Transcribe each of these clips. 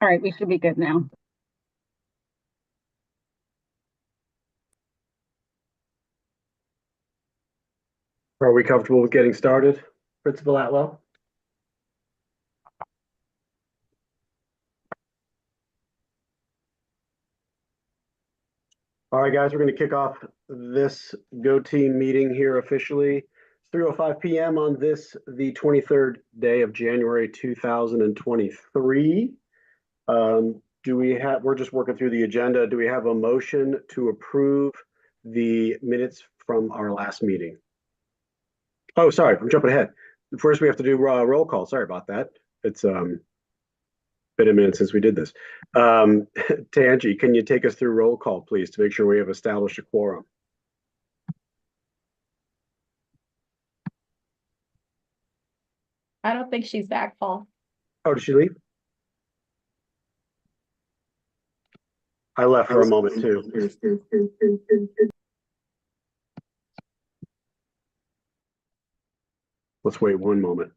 All right, we should be good now. Are we comfortable with getting started, Principal Atwell? All right, guys, we're going to kick off this Go Team meeting here officially. It's 3:05 p.m. on this, the 23rd day of January 2023. We're just working through the agenda. Do we have a motion to approve the minutes from our last meeting? Oh, sorry, I'm jumping ahead. First, we have to do roll call. Sorry about that. It's been a minute since we did this. Tangi, can you take us through roll call, please, to make sure we have established a quorum? I don't think she's back, Paul. Oh, did she leave? I left for a moment too. Let's wait one moment.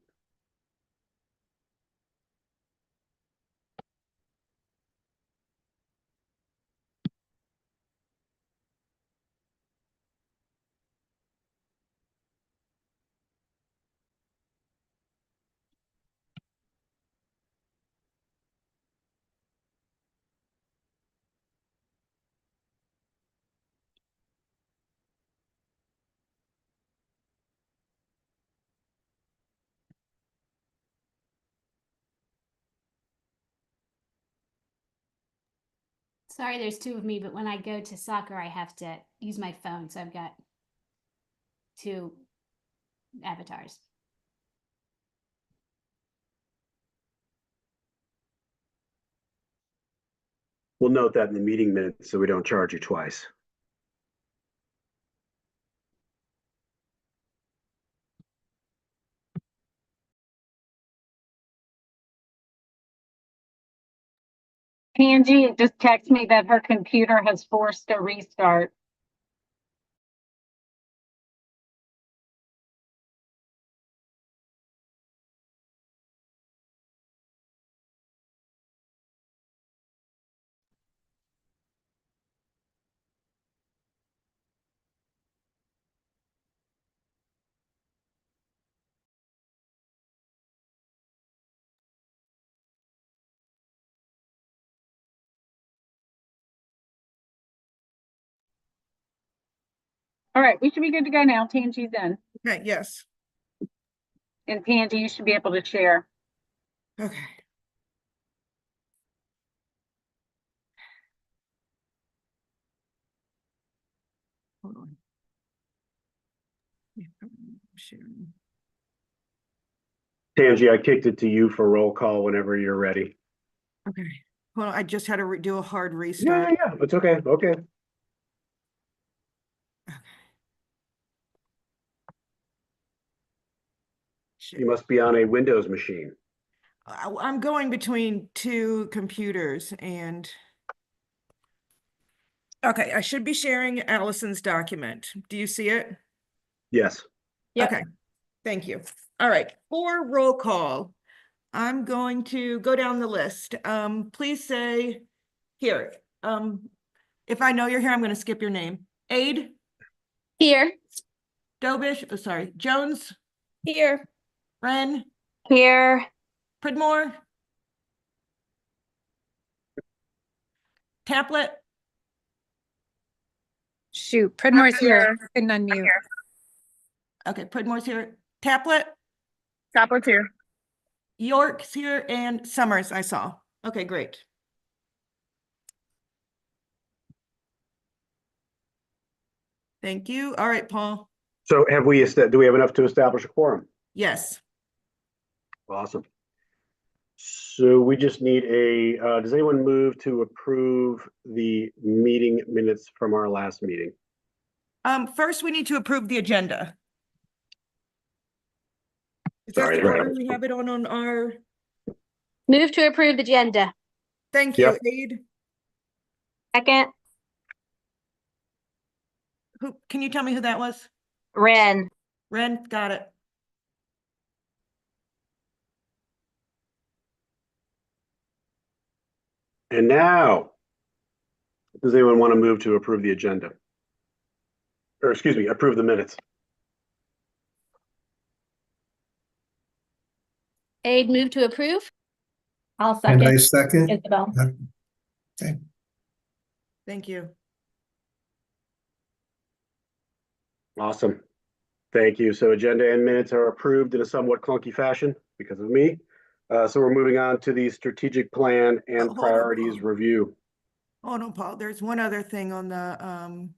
Sorry, there's two of me, but when I go to soccer, I have to use my phone. So I've got two avatars. We'll note that in the meeting minutes so we don't charge you twice. Angie just texted me that her computer has forced a restart. All right, we should be good to go now. Tangi's in. Okay, yes. And Tangi, you should be able to share. Okay. Hold on. Yeah, I'm sharing. Tangi, I kicked it to you for roll call whenever you're ready. Okay. Well, I just had to do a hard Yeah, restart. yeah, it's okay. Okay. You must be on a Windows machine. I'm going between two computers and okay, I should be sharing Allison's document. Do you see it? Yes. Yep. Okay, thank you. All right, for roll call, I'm going to go down the list. Please say here. If I know you're here, I'm going to skip your name. Aid, Here. Dobish, oh, sorry, Jones, Here. Wren, Here. Pridmore, Taplet, Shoot, Pridmore's here. Couldn't unmute. okay, Pridmore's here. Taplet, Stopper's here. York's here, and Summers I saw. Okay, great. Thank you. All right, Paul. So do we have enough to establish a quorum? Yes. Awesome. So we just need does anyone move to approve the meeting minutes from our last meeting? First we need to approve the agenda. Is that Sorry, the right. order we have it on our? Move to approve the agenda. Thank you, Yep. Aid. Second. Who, can you tell me who that was? Wren. Wren, got it. And now, does anyone want to move to approve the agenda? Or excuse me, approve the minutes? Aid, move to approve. I'll And I second. second. Isabel. Okay. Thank you. Awesome. Thank you. So agenda and minutes are approved in a somewhat clunky fashion because of me. So we're moving on to the strategic plan and Hold on, priorities Paul. review. Oh, no, Paul, there's one other thing on the,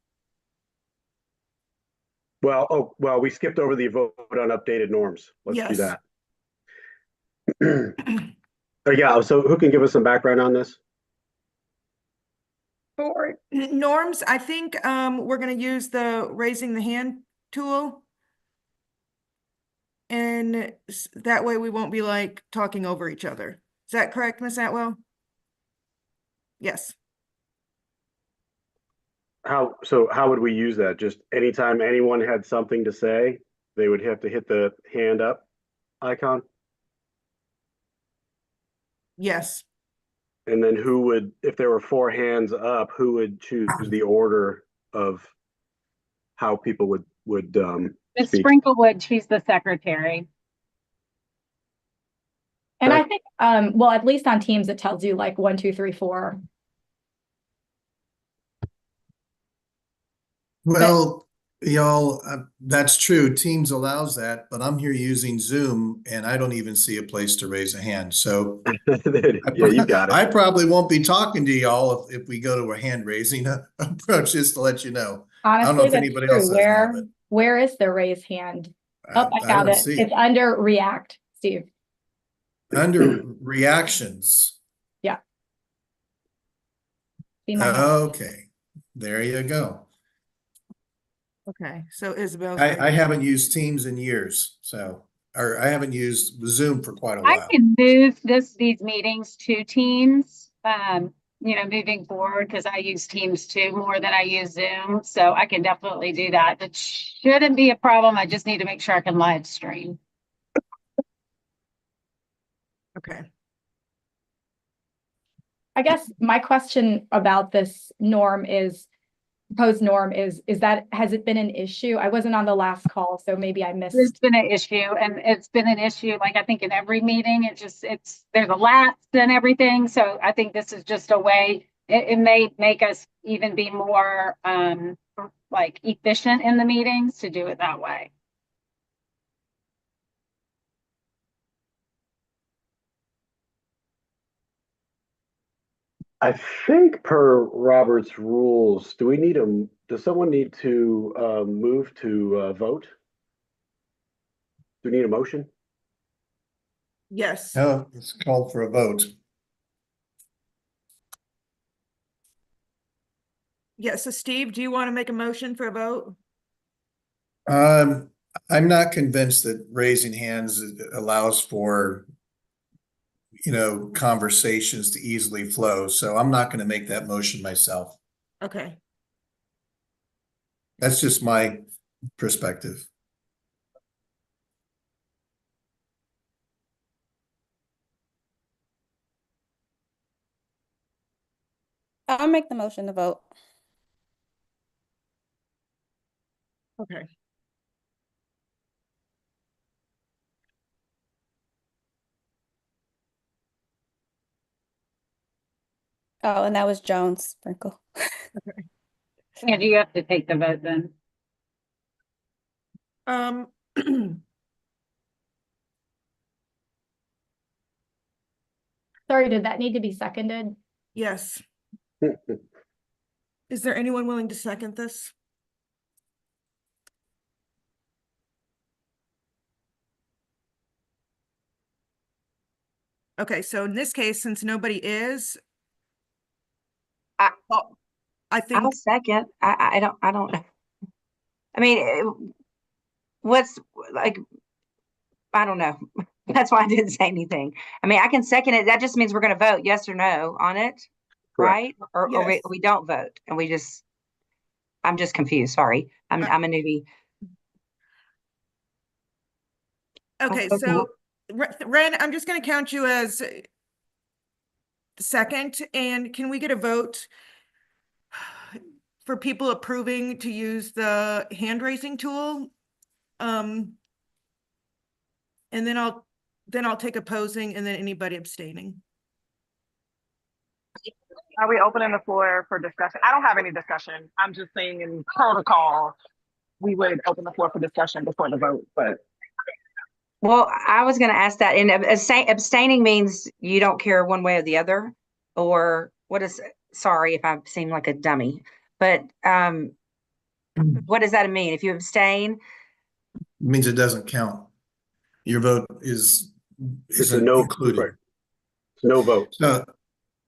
Well, we skipped over the vote on updated norms. Let's do Yes. that. Yeah, so who can give us some background on this? For norms, I think, we're gonna use the raising the hand tool. And that way we won't be like talking over each other. Is that correct, Miss Atwell? Yes. How would we use that? Just anytime anyone had something to say, they would have to hit the hand up icon? Yes. And then who would, if there were 4 hands up, who would choose the order of how people would Ms. speak? Sprinklewood, she's the secretary. And Okay. I think, well, at least on Teams, it tells you like 1, 2, 3, 4. Well, y'all, that's true. Teams allows that, but I'm here using Zoom and I don't even see a place to raise a hand. So Yeah, you got I it. probably won't be talking to y'all if we go to a hand raising approach, just to let you know. I don't know Honestly, if that's anybody true. else has one, but Where is the raise hand? Oh, I I found don't it. see It's it. under React, Steve. Under reactions. See my hand? Okay, there you go. Okay, so Isabel. I haven't used Teams in years, or I haven't used Zoom for quite a I while. can move these meetings to Teams, moving forward, because I use Teams too more than I use Zoom. So I can definitely do that. That shouldn't be a problem. I just need to make sure I can live stream. Okay. I guess my question about this proposed norm is that, has it been an issue? I wasn't on the last call, so maybe I It's missed. been an issue, and it's been an issue, like I think in every meeting, there's a lapse and everything. So I think this is just a way, it may make us even be more like efficient in the meetings to do it that way. I think per Robert's rules, does someone need to move to vote? Do we need a motion? Yes. Oh, it's called for a vote. Yeah, so Steve, do you want to make a motion for a vote? I'm not convinced that raising hands allows for, conversations to easily flow. So I'm not going to make that motion myself. Okay. That's just my perspective. I'll make the motion to vote. Okay. Oh, and that was Jones Sprinkle. And you have to take the vote then. Sorry, did that need to be seconded? Yes. Is there anyone willing to second this? Okay, so in this case, since nobody is. I- well, I think, I'll second. I don't know. I mean, what's like, I don't know. That's why I didn't say anything. I mean, I can second it. That just means we're going to vote yes or no on it, right? Or Yes. we don't vote and I'm just confused. Sorry. I'm a newbie. okay, Okay. so Ren, I'm just gonna count you as second, and can we get a vote for people approving to use the hand raising tool? And then I'll take opposing and then anybody abstaining. Are we opening the floor for discussion? I don't have any discussion. I'm just saying in protocol, we would open the floor for discussion before the vote, but. Well, I was going to ask that, and abstaining means you don't care one way or the other, or what is, sorry if I seem like a dummy, but what does that mean? If you abstain? It means it doesn't count. Your vote It's a isn't no, included. right. It's no vote.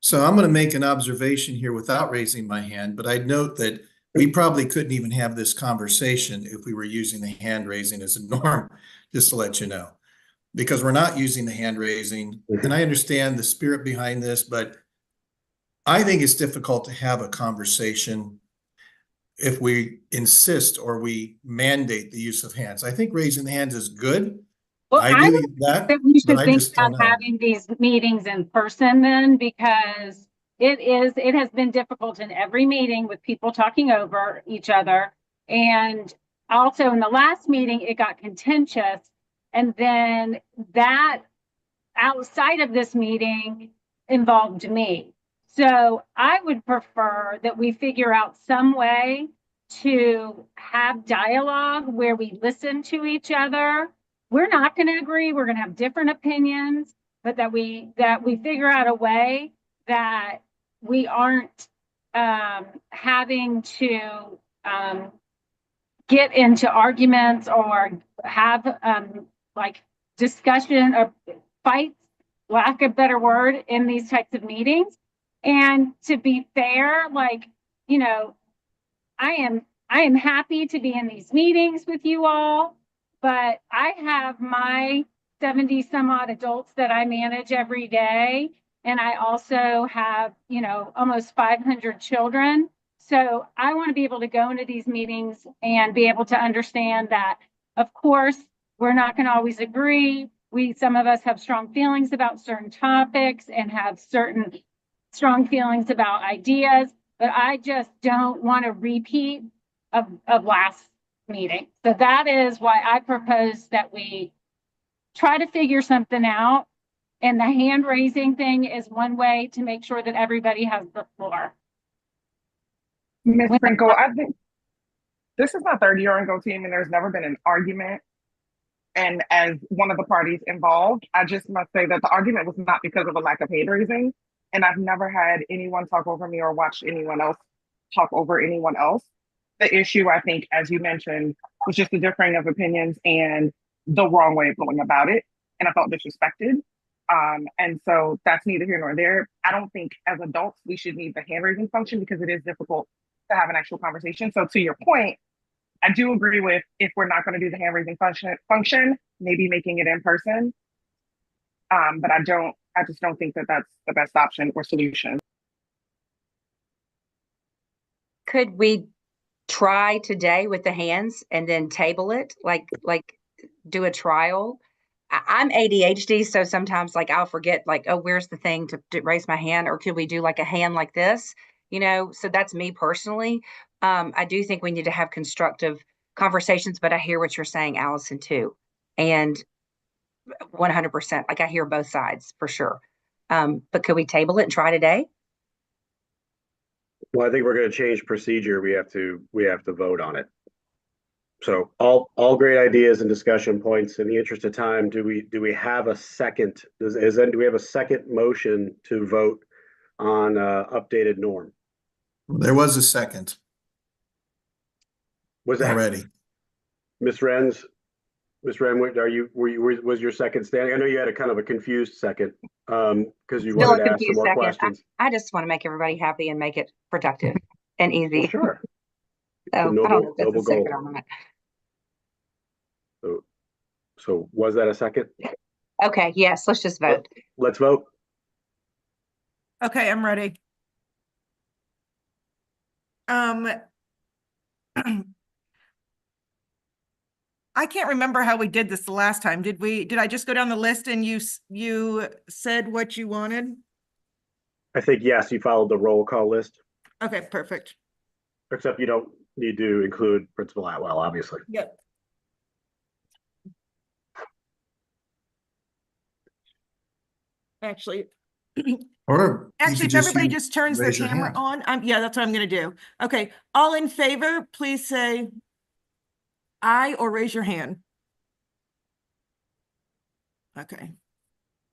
So I'm going to make an observation here without raising my hand, but I'd note that we probably couldn't even have this conversation if we were using the hand raising as a norm, just to let you know, because we're not using the hand raising. And I understand the spirit behind this, but I think it's difficult to have a conversation if we insist or we mandate the use of hands. I think raising the hands is good. Well, I I do would that, that we but should I think just don't about know. having these meetings in person then, because it has been difficult in every meeting with people talking over each other. And also in the last meeting, it got contentious. And then that outside of this meeting involved me. So I would prefer that we figure out some way to have dialogue where we listen to each other. We're not going to agree. We're going to have different opinions, but that we figure out a way that we aren't having to get into arguments or have like discussion or fights, lack of a better word, in these types of meetings. And to be fair, like, you know, I am happy to be in these meetings with you all, but I have my 70 some odd adults that I manage every day. And I also have, you know, almost 500 children. So I want to be able to go into these meetings and be able to understand that, of course, we're not going to always agree. Some of us have strong feelings about certain topics and have certain strong feelings about ideas, but I just don't want a repeat of last meeting. So that is why I propose that we try to figure something out. And the hand raising thing is one way to make sure that everybody has the floor. Ms. Sprinkle, I think this is my third year on Go Team, and there's never been an argument. And as one of the parties involved, I just must say that the argument was not because of a lack of hand raising. And I've never had anyone talk over me or watched anyone else talk over anyone else. The issue, I think, as you mentioned, was just the differing of opinions and the wrong way of going about it. And I felt disrespected. And so that's neither here nor there. I don't think as adults, we should need the hand raising function because it is difficult to have an actual conversation. So to your point, I do agree with, if we're not going to do the hand raising function, maybe making it in person. But I just don't think that that's the best option or solution. Could we try today with the hands and then table it, like do a trial? I'm ADHD, so sometimes like I'll forget, like, oh, where's the thing to raise my hand? Or could we do like a hand like this? You know, so that's me personally. I do think we need to have constructive conversations, but I hear what you're saying, Allison, too. And 100%, like I hear both sides for sure. But could we table it and try today? Well, I think we're going to change procedure. We have to vote on it. So all great ideas and discussion points. In the interest of time, do we have a second? Do we have a second motion to vote on updated norm? There was a second. Was that already? Ms. Wren, was your second standing? I know you had a kind of a confused second because you wanted to ask some more questions. I just want to make everybody happy and make it productive and easy. Well, sure. So I don't know if that's a second or not. So was that a second? Okay, yes, let's just vote. Let's vote. Okay, I'm ready. I can't remember how we did this the last time. Did I just go down the list and you said what you wanted? I think, yes, you followed the roll call list, Okay, perfect. except you don't need to include Principal Atwell, obviously. Yep. Actually, Or you actually, could if everybody use- just turns their raise your camera hand. on, yeah, that's what I'm gonna do. Okay, all in favor, please say aye or raise your hand. Okay.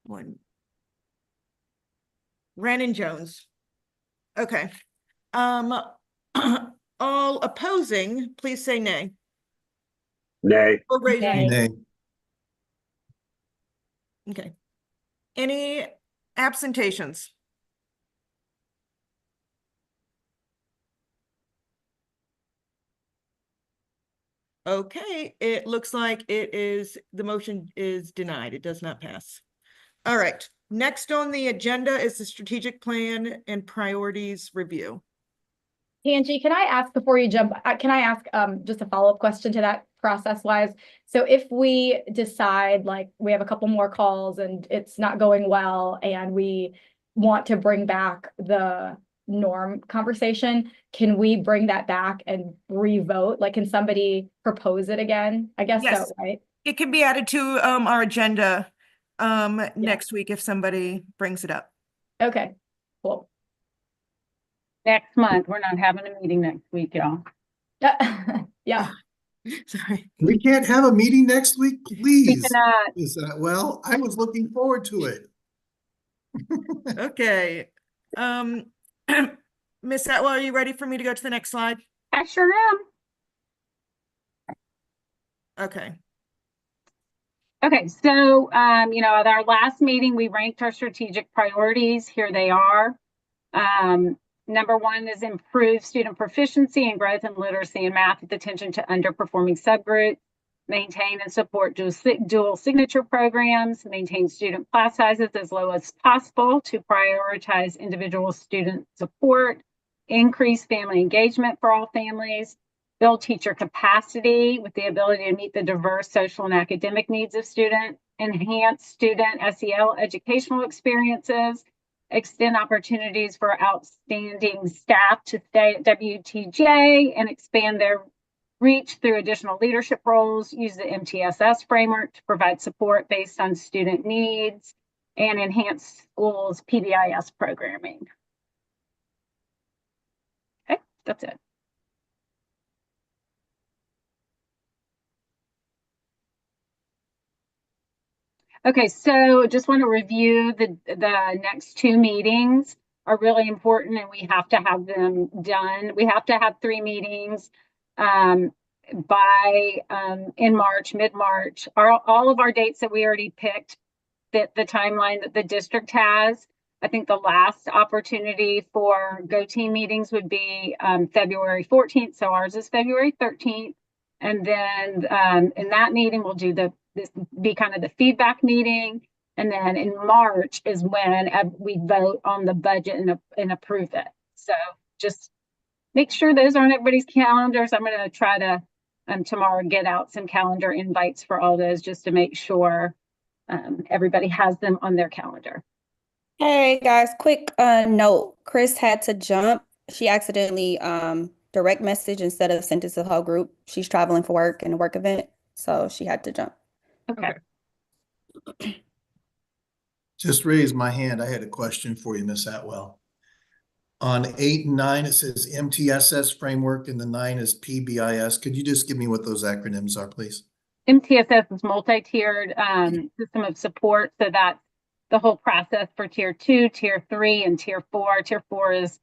One. Brandon Jones. Okay. All opposing, please say nay. Nay. Or raise your hand. Nay. Okay. Any absentations? Okay, it looks like the motion is denied. It does not pass. All right, next on the agenda is the strategic plan and priorities review. Angie, can I ask before you jump, can I ask just a follow-up question to that process wise? So if we decide like we have a couple more calls and it's not going well and we want to bring back the norm conversation, can we bring that back and re-vote? Like, can somebody propose it again? I guess Yes. so, right? It can be added to our agenda next week if somebody brings it up. Okay, cool. Next month, we're not having a meeting next week, y'all. Yeah. Sorry. We can't have a meeting next week, please. cannot. Is that, well, I was looking forward to it. Okay. Miss Atwell, are you ready for me to go to the next slide? I sure am. Okay. Okay, so, at our last meeting, we ranked our strategic priorities. Here they are. Number one is improve student proficiency and growth in literacy and math with attention to underperforming subgroups, maintain and support dual signature programs, maintain student class sizes as low as possible to prioritize individual student support, increase family engagement for all families, build teacher capacity with the ability to meet the diverse social and academic needs of students, enhance student SEL educational experiences, extend opportunities for outstanding staff to stay at WTJ and expand their reach through additional leadership roles, use the MTSS framework to provide support based on student needs, and enhance schools' PBIS programming. Okay, that's it. Okay, so just want to review the next two meetings are really important and we have to have them done. We have to have 3 meetings by in March, mid-March. All of our dates that we already picked fit the timeline that the district has. I think the last opportunity for Go Team meetings would be February 14th. So ours is February 13th. And then in that meeting, we'll do this be kind of the feedback meeting. And then in March is when we vote on the budget and approve it. So just make sure those are on everybody's calendars. I'm going to try to tomorrow get out some calendar invites for all those just to make sure everybody has them on their calendar. Hey guys, quick note. Chris had to jump. She accidentally direct message instead of sent it to the whole group. She's traveling for work in a work event, so she had to jump. Okay. Just raise my hand. I had a question for you, Miss Atwell. On 8 and 9, it says MTSS framework and the 9 is PBIS. Could you just give me what those acronyms are, please? MTSS is multi-tiered system of support. So that's the whole process for tier 2, tier 3, and tier 4. Tier 4 is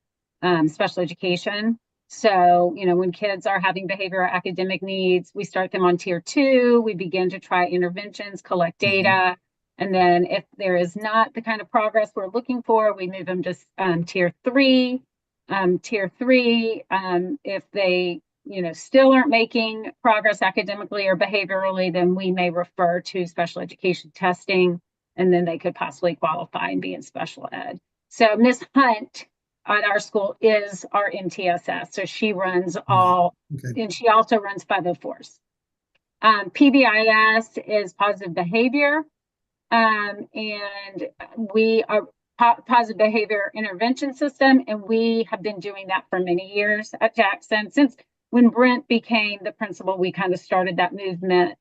special education. So, when kids are having behavioral academic needs, we start them on tier 2. We begin to try interventions, collect data. And then if there is not the kind of progress we're looking for, we move them to tier 3. Tier 3, if they, still aren't making progress academically or behaviorally, then we may refer to special education testing, and then they could possibly qualify and be in special ed. So Ms. Hunt at our school is our MTSS. So she runs all, and she also runs 504s. PBIS is positive behavior. And we are positive behavior intervention system. And we have been doing that for many years at Jackson. Since when Brent became the principal, we kind of started that movement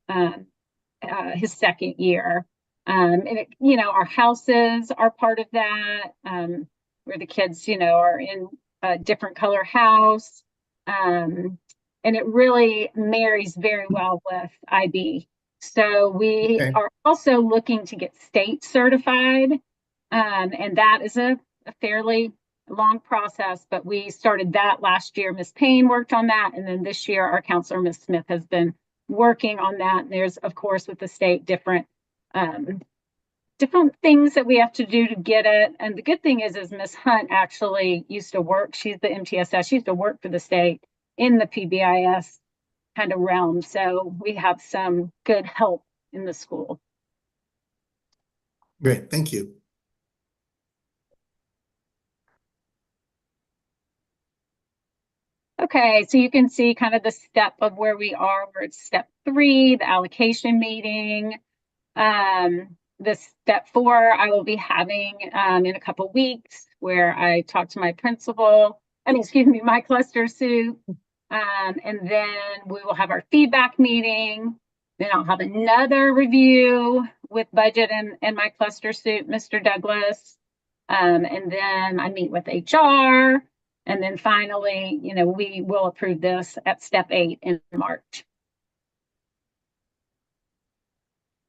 his second year. And it, our houses are part of that, where the kids, are in a different color house. And it really marries very well with IB. So we Okay. are also looking to get state certified. And that is a fairly long process, but we started that last year. Ms. Payne worked on that. And then this year, our counselor, Ms. Smith, has been working on that. And there's, of course, with the state, different things that we have to do to get it. And the good thing is Ms. Hunt actually used to work. She's the MTSS. She used to work for the state in the PBIS kind of realm. So we have some good help in the school. Great, thank you. Okay, so you can see kind of the step of where we are, where it's step 3, the allocation meeting. The step 4, I will be having in a couple weeks, where I talk to my principal, my cluster soup. And then we will have our feedback meeting. Then I'll have another review with budget and my cluster soup, Mr. Douglas. And then I meet with HR. And then finally, we will approve this at step 8 in March.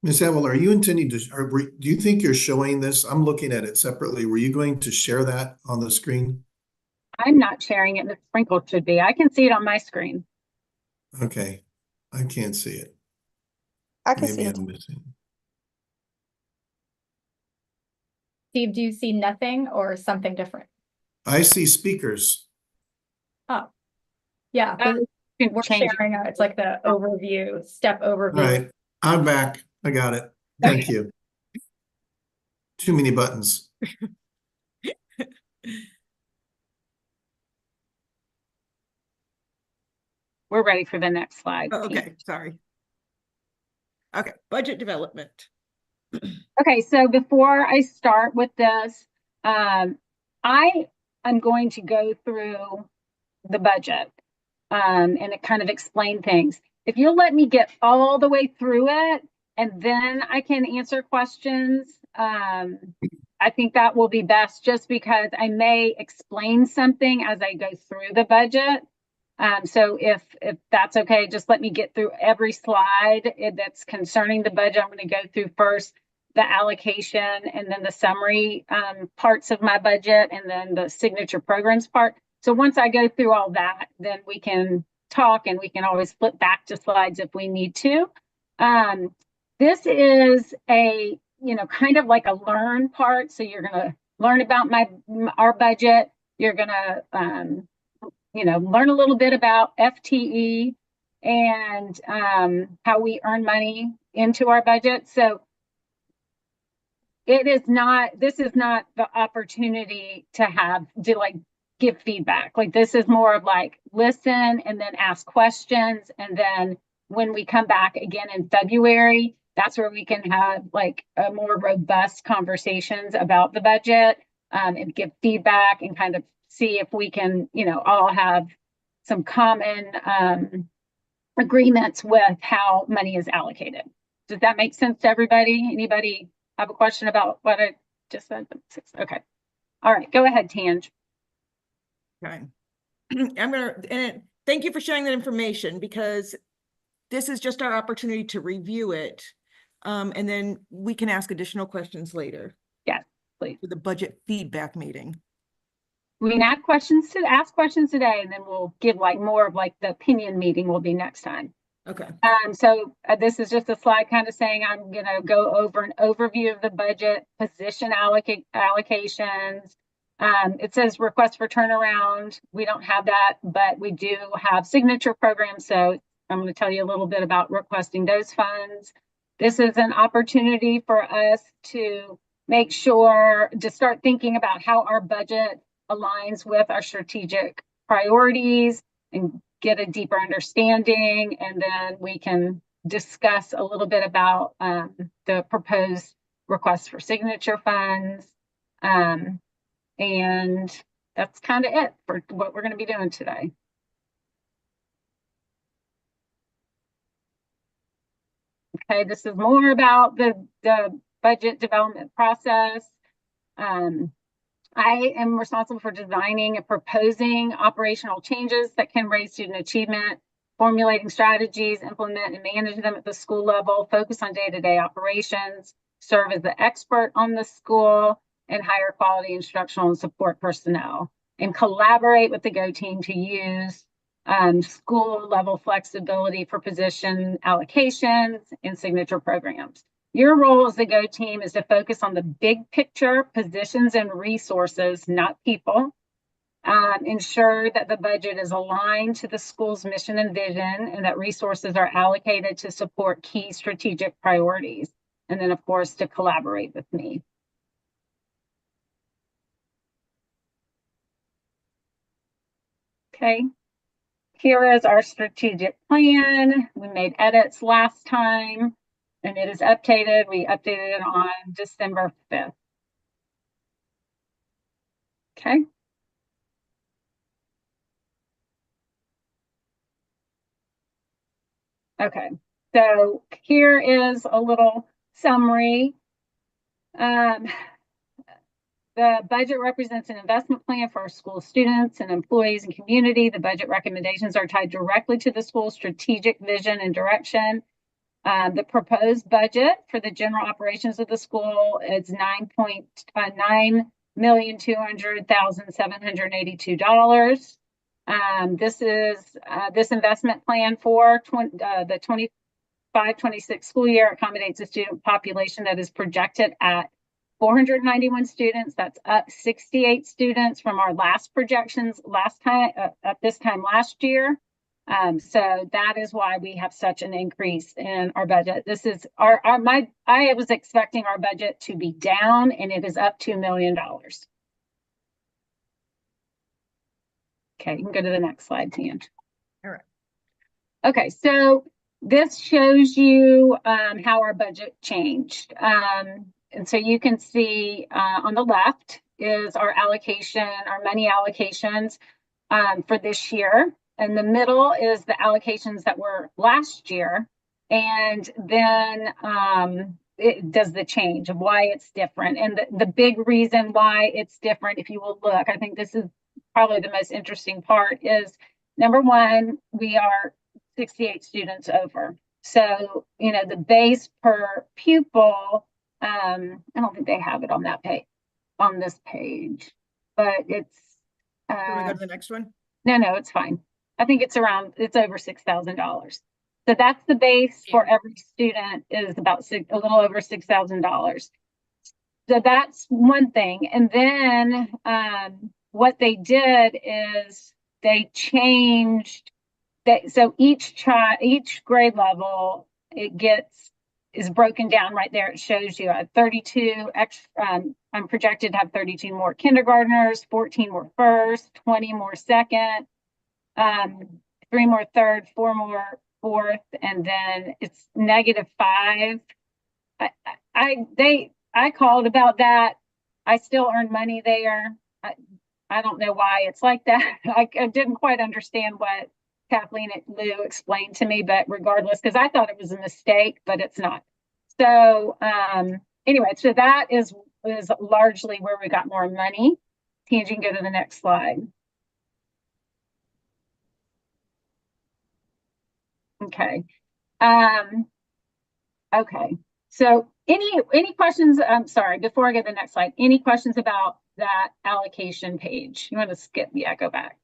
Ms. Ewell, are you intending to, do you think you're showing this? I'm looking at it separately. Were you going to share that on the screen? I'm not sharing it. Ms. Sprinkle should be. I can see it on my screen. Okay, I can't see it. I can Maybe see it. I'm missing. Steve, do you see nothing or something different? I see speakers. Oh, yeah, we're sharing it. It's like the overview, step overview. All right, I'm back. I got it. Thank you. Too many buttons. We're ready for the next slide. Oh, okay, sorry. Okay, budget development. Okay, so before I start with this, I am going to go through the budget and it kind of explain things. If you'll let me get all the way through it and then I can answer questions, I think that will be best, just because I may explain something as I go through the budget. So if that's okay, just let me get through every slide that's concerning the budget. I'm going to go through first the allocation and then the summary parts of my budget, and then the signature programs part. So once I go through all that, then we can talk, and we can always flip back to slides if we need to. This is a, kind of like a learn part. So you're going to learn about our budget. You're going to, learn a little bit about FTE and how we earn money into our budget. So this is not the opportunity to give feedback. Like, this is more of like listen and then ask questions. And then when we come back again in February, that's where we can have like a more robust conversations about the budget and give feedback and kind of see if we can, all have some common agreements with how money is allocated. Does that make sense to everybody? Anybody have a question about what I just said? Okay. All right, go ahead, Tanj. Okay. And thank you for sharing that information, because this is just our opportunity to review it. And then we can ask additional questions later. Yes, please. For the budget feedback meeting. We can ask questions today, and then we'll give more of the opinion meeting will be next time. Okay. So this is just a slide kind of saying I'm going to go over an overview of the budget, position allocations. It says request for turnaround. We don't have that, but we do have signature programs. So I'm going to tell you a little bit about requesting those funds. This is an opportunity for us to make sure to start thinking about how our budget aligns with our strategic priorities and get a deeper understanding. And then we can discuss a little bit about the proposed request for signature funds. And that's kind of it for what we're going to be doing today. Okay, this is more about the budget development process. I am responsible for designing and proposing operational changes that can raise student achievement, formulating strategies, implement and manage them at the school level, focus on day-to-day operations, serve as the expert on the school, and hire quality instructional and support personnel, and collaborate with the GO team to use school level flexibility for position allocations and signature programs. Your role as the GO team is to focus on the big picture, positions and resources, not people. Ensure that the budget is aligned to the school's mission and vision, and that resources are allocated to support key strategic priorities. And then, of course, to collaborate with me. Okay. Here is our strategic plan. We made edits last time, and it is updated. We updated it on December 5th. Okay. Okay, so here is a little summary. The budget represents an investment plan for our school students and employees and community. The budget recommendations are tied directly to the school's strategic vision and direction. The proposed budget for the general operations of the school is $9,200,782. This investment plan for the 25-26 school year accommodates a student population that is projected at 491 students. That's up 68 students from our last projections at this time last year. So that is why we have such an increase in our budget. This is I was expecting our budget to be down, and it is up $2 million. Okay, you can go to the next slide, Tange. All right. Okay, so this shows you how our budget changed. And so you can see on the left is our allocation, our money allocations for this year. And the middle is the allocations that were last year. And then it does the change of why it's different. And the big reason why it's different, if you will look, I think this is probably the most interesting part, is number one, we are 68 students over. So, you know, the base per pupil, I don't think they have it on that page, on this page, but it's. Can we go to the next one? No, it's fine. I think it's over $6,000. So that's the base for every student is about a little over $6,000. So that's one thing. And then what they did is they changed that. So each grade level, is broken down right there. It shows you 32 extra. I'm projected to have 32 more kindergartners, 14 more first, 20 more second, 3 more third, 4 more fourth, and then it's -5. I called about that. I still earn money there. I don't know why it's like that. I didn't quite understand what Kathleen and Lou explained to me, but regardless, because I thought it was a mistake, but it's not. So anyway, so that is largely where we got more money. Tange, you can go to the next slide. Okay. Okay. So any questions? I'm sorry, before I go to the next slide, any questions about that allocation page? You want to skip? Yeah, go back.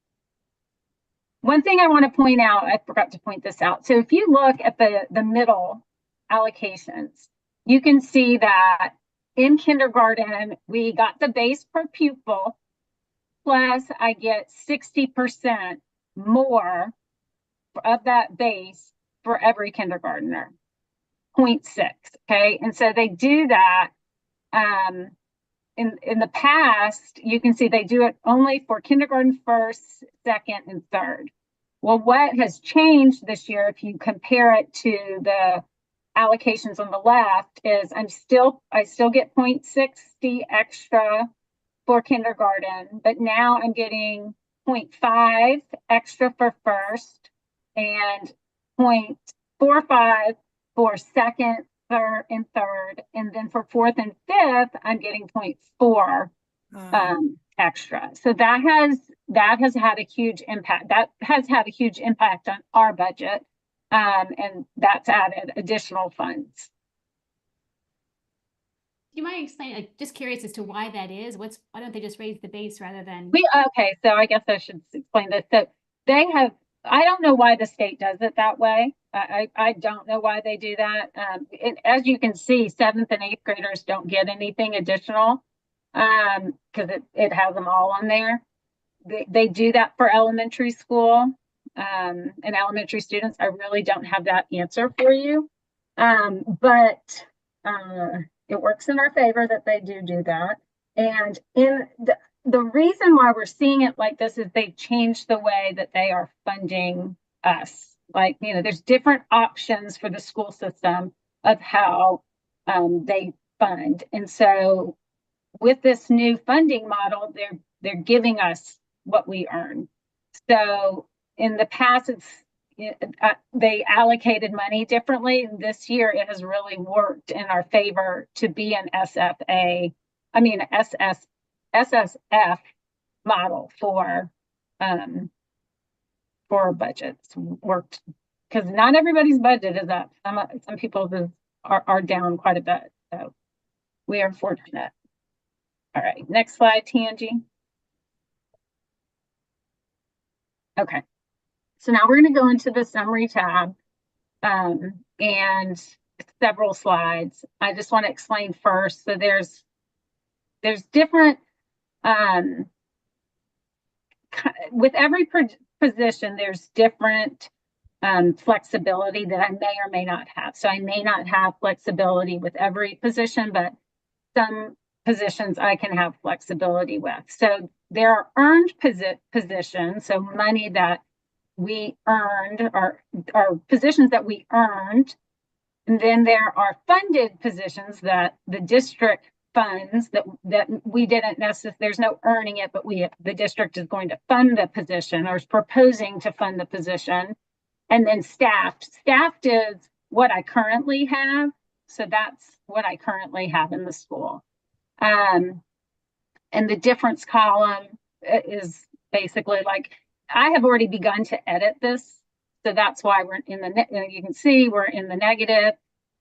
One thing I want to point out, I forgot to point this out. So if you look at the middle allocations, you can see that in kindergarten, we got the base per pupil, plus I get 60% more of that base for every kindergartner, 0.6, okay? And so they do that in the past, you can see they do it only for kindergarten first, second, and third. Well, what has changed this year, if you compare it to the allocations on the left, is I still get 0.60 extra for kindergarten, but now I'm getting 0.5 extra for first and 0.45 for second, third, and third. And then for fourth and fifth, I'm getting 0.4 extra. So that has had a huge impact. That has had a huge impact on our budget. And that's added additional funds. Do you mind explaining, like, just curious as to why that is? Why don't they just raise the base rather than? Okay, so I guess I should explain this. So I don't know why the state does it that way. I don't know why they do that. As you can see, 7th and 8th graders don't get anything additional because it has them all on there. They do that for elementary school and elementary students. I really don't have that answer for you. But it works in our favor that they do that. And in the reason why we're seeing it like this is they changed the way that they are funding us. Like, there's different options for the school system of how they fund. And so with this new funding model, they're giving us what we earn. So in the past, they allocated money differently. And this year, it has really worked in our favor to be an SSF model for budgets. Worked because not everybody's budget is up. Some people's are down quite a bit. So we are fortunate. All right, next slide, Tangi. Okay. So now we're going to go into the summary tab and several slides. I just want to explain first. So there's different, with every position, there's different flexibility that I may or may not have. So I may not have flexibility with every position, but some positions I can have flexibility with. So there are earned positions, so money that we earned, are positions that we earned. And then there are funded positions that the district funds that we didn't necessarily, there's no earning it, but the district is going to fund the position or is proposing to fund the position. And then staffed is what I currently have. So that's what I currently have in the school. And the difference column is basically like, I have already begun to edit this. So that's why we're in you can see we're in the negative.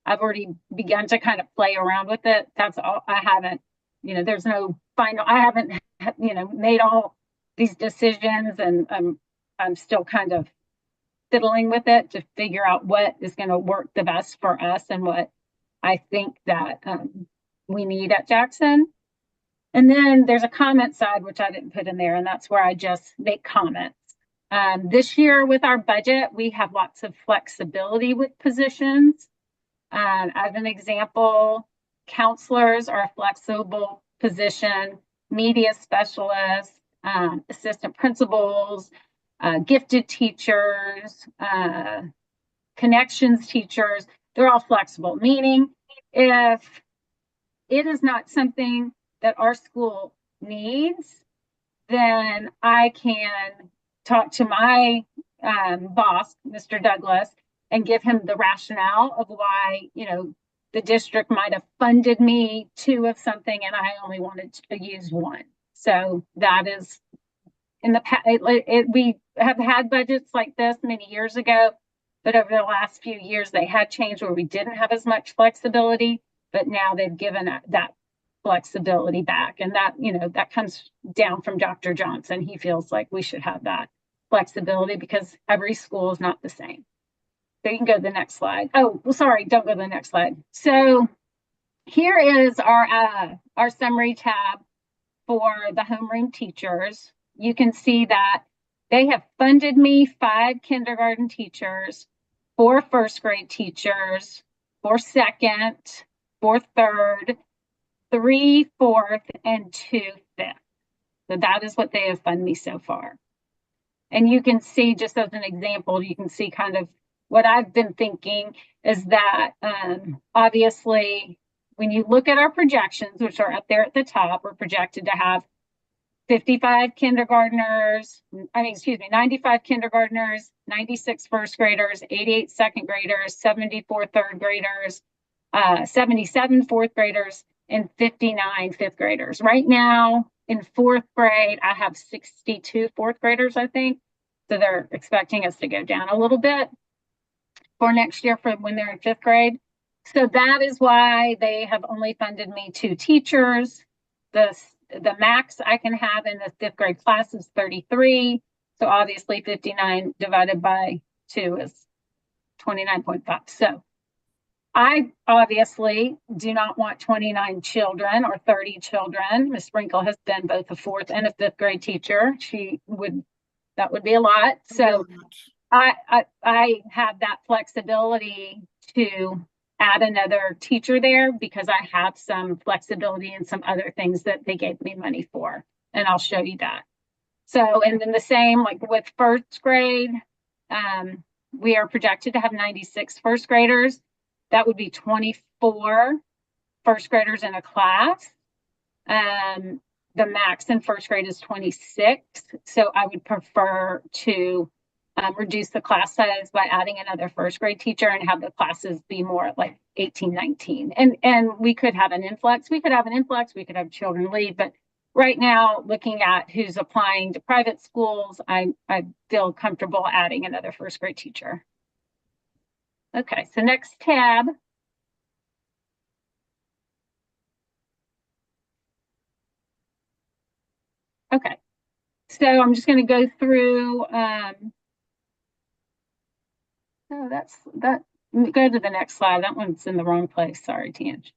I've already begun to kind of play around with it. That's all. I haven't, there's no final, I haven't, made all these decisions, and I'm still kind of fiddling with it to figure out what is going to work the best for us and what I think that we need at Jackson. And then there's a comment side, which I didn't put in there, and that's where I just make comments. This year with our budget, we have lots of flexibility with positions. As an example, counselors are a flexible position, media specialists, assistant principals, gifted teachers, connections teachers, they're all flexible, meaning if it is not something that our school needs, then I can talk to my boss, Mr. Douglas, and give him the rationale of why, the district might have funded me 2 of something and I only wanted to use 1. So that is in the past, we have had budgets like this many years ago, but over the last few years, they had changed where we didn't have as much flexibility, but now they've given that flexibility back. And that, that comes down from Dr. Johnson. He feels like we should have that flexibility because every school is not the same. So you can go to the next slide. Oh, well, sorry, don't go to the next slide. So here is our summary tab for the homeroom teachers. You can see that they have funded me 5 kindergarten teachers, 4 first grade teachers, 4 second, 4 third, 3 fourth, and 2 fifth. So that is what they have funded me so far. And you can see, just as an example, you can see kind of what I've been thinking is that obviously when you look at our projections, which are up there at the top, we're projected to have 55 kindergartners, 95 kindergartners, 96 first graders, 88 second graders, 74 third graders, 77 fourth graders, and 59 fifth graders. Right now in fourth grade, I have 62 fourth graders, I think. So they're expecting us to go down a little bit for next year for when they're in fifth grade. So that is why they have only funded me 2 teachers. The max I can have in the fifth grade class is 33. So obviously 59 divided by 2 is 29.5. So I obviously do not want 29 children or 30 children. Ms. Sprinkle has been both a fourth and a fifth grade teacher. That would be a lot. So I have that flexibility to add another teacher there because I have some flexibility and some other things that they gave me money for. And I'll show you that. So, and then the same like with first grade, we are projected to have 96 first graders. That would be 24 first graders in a class. The max in first grade is 26. So I would prefer to reduce the class size by adding another first grade teacher and have the classes be more like 18, 19. And we could have an influx. We could have children leave. But right now, looking at who's applying to private schools, I feel comfortable adding another first grade teacher. Okay, so next tab. Okay, so I'm just going to go through. Go to the next slide. That one's in the wrong place. Sorry, Tange.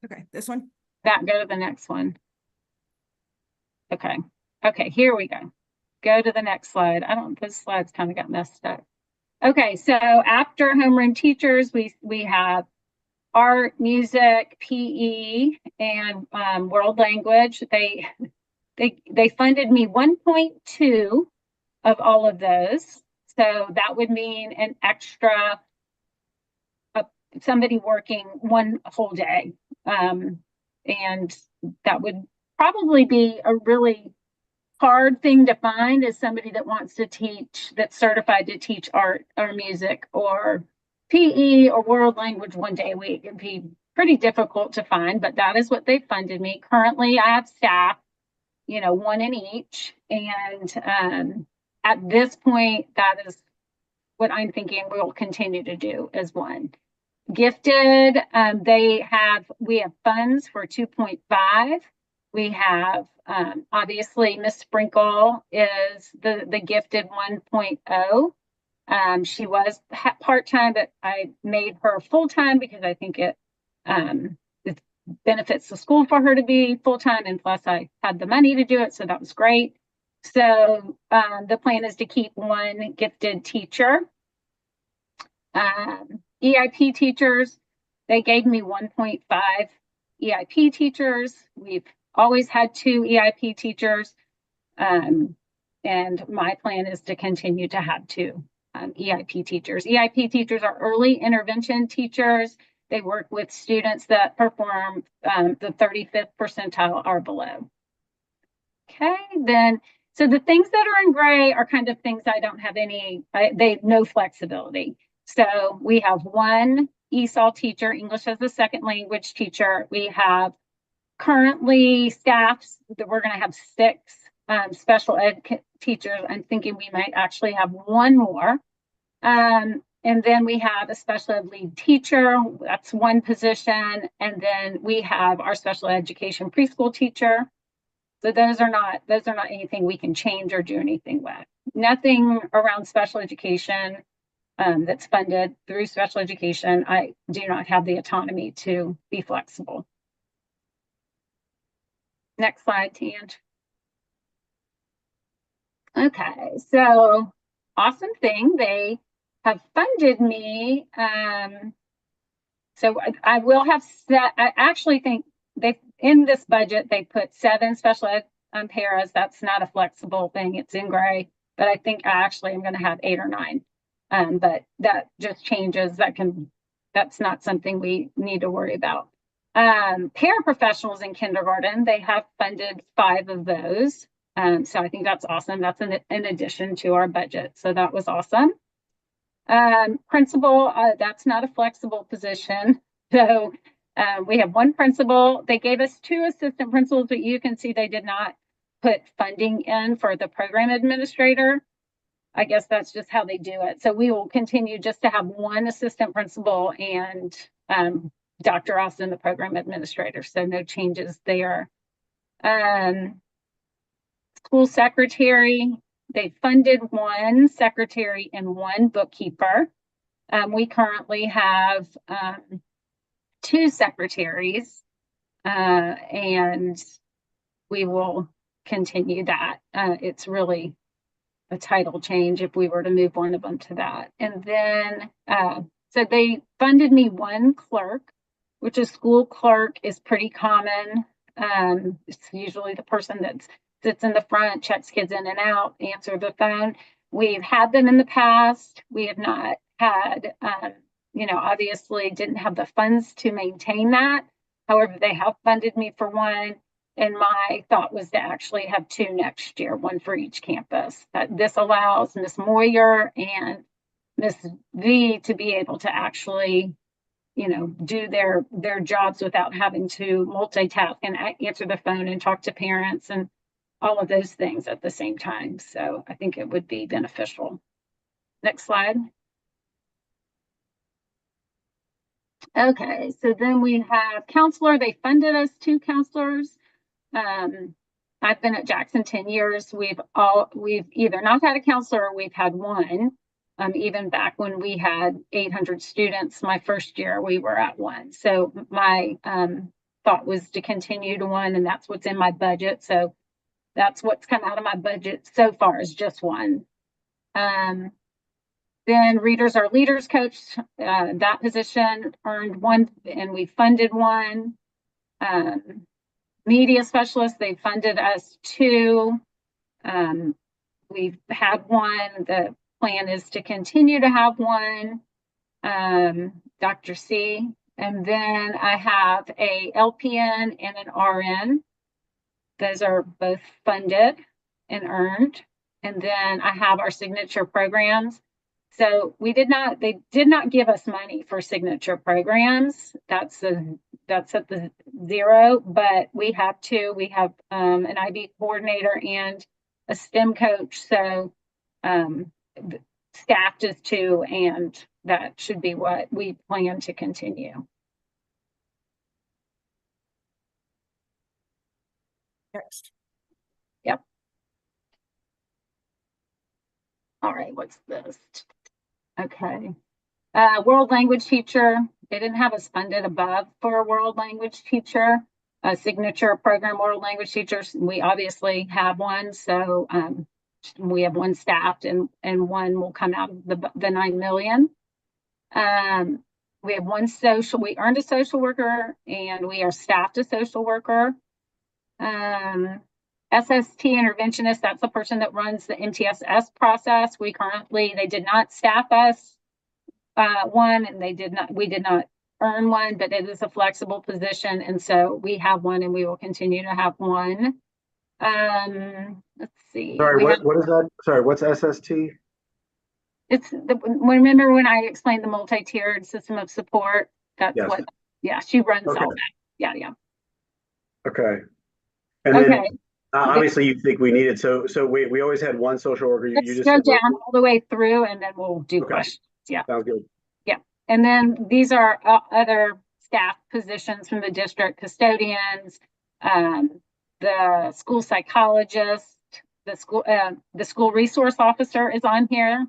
Okay, this one. Go to the next one. Okay, here we go. Go to the next slide. Those slides kind of got messed up. Okay, so after homeroom teachers, we have art, music, PE, and world language. They funded me 1.2 of all of those. So that would mean an extra, somebody working one whole day. And that would probably be a really hard thing to find as somebody that wants to teach, that's certified to teach art or music or PE or world language 1 day a week. It'd be pretty difficult to find, but that is what they funded me. Currently, I have staff, 1 in each. And at this point, that is what I'm thinking we'll continue to do as one. Gifted, we have funds for 2.5. We have, obviously, Miss Sprinkle is the gifted 1.0. She was part-time, but I made her full-time because I think it benefits the school for her to be full-time, and plus I had the money to do it, so that was great. So the plan is to keep 1 gifted teacher. EIP teachers, they gave me 1.5 EIP teachers. We've always had 2 EIP teachers. And my plan is to continue to have 2 EIP teachers. EIP teachers are early intervention teachers. They work with students that perform the 35th percentile or below. Okay, then, so the things that are in gray are kind of things I don't have no flexibility. So we have 1 ESOL teacher, English as a second language teacher. We have currently staffs that we're going to have 6 special ed teachers. I'm thinking we might actually have 1 more. And then we have a special ed lead teacher. That's 1 position. And then we have our special education preschool teacher. So those are not anything we can change or do anything with. Nothing around special education that's funded through special education. I do not have the autonomy to be flexible. Next slide, Tange. Okay, so awesome thing. They have funded me. So I will have I actually think in this budget, they put 7 special ed paras. That's not a flexible thing. It's in gray, but I think I actually am going to have 8 or 9. But that just changes. That's not something we need to worry about. Paraprofessionals in kindergarten, they have funded 5 of those. So I think that's awesome. That's in addition to our budget. So that was awesome. Principal, that's not a flexible position. So we have one principal. They gave us 2 assistant principals, but you can see they did not put funding in for the program administrator. I guess that's just how they do it. So we will continue just to have 1 assistant principal and Dr. Austin, the program administrator. So no changes there. School secretary, they funded 1 secretary and 1 bookkeeper. We currently have 2 secretaries, and we will continue that. It's really a title change if we were to move one of them to that. And then, so they funded me 1 clerk, which a school clerk is pretty common. It's usually the person that sits in the front, checks kids in and out, answer the phone. We've had them in the past. We have not had, obviously didn't have the funds to maintain that. However, they have funded me for 1. And my thought was to actually have 2 next year, 1 for each campus. This allows Ms. Moyer and Ms. V to be able to actually, do their jobs without having to multitask and answer the phone and talk to parents and all of those things at the same time. So I think it would be beneficial. Next slide. Okay, so then we have counselor. They funded us 2 counselors. I've been at Jackson 10 years. We've either not had a counselor or we've had 1. Even back when we had 800 students, my first year we were at 1. So my thought was to continue to 1, and that's what's in my budget. So that's what's come out of my budget so far is just 1. Then readers are leaders coach. That position earned 1, and we funded 1. Media specialist, they funded us 2. We've had 1. The plan is to continue to have 1. Dr. C. And then I have a LPN and an RN. Those are both funded and earned. And then I have our signature programs. So they did not give us money for signature programs. That's at the 0, but we have 2. We have an IB coordinator and a STEM coach. So staffed is 2, and that should be what we plan to continue. Next. Yep. All right, what's this? Okay. World language teacher. They didn't have us funded above for a world language teacher. A signature program world language teachers. We obviously have 1. So we have 1 staffed and 1 will come out of the 9 million. We have 1 social. We earned a social worker and we are staffed a social worker. SST interventionist, that's the person that runs the MTSS process. They did not staff us 1, and we did not earn 1, but it is a flexible position. And so we have 1 and we will continue to have 1. Let's see. Sorry, what is that? Sorry, what's SST? Remember when I explained the multi-tiered system of support? That's yes. She runs all that. Yeah. Okay. And then obviously you think we needed, so we always had 1 social worker. Let's just go down all the way through and then we'll do questions. Yeah. Sounds good. Yeah. And then these are other staff positions from the district: custodians, the school psychologist, the school resource officer is on here.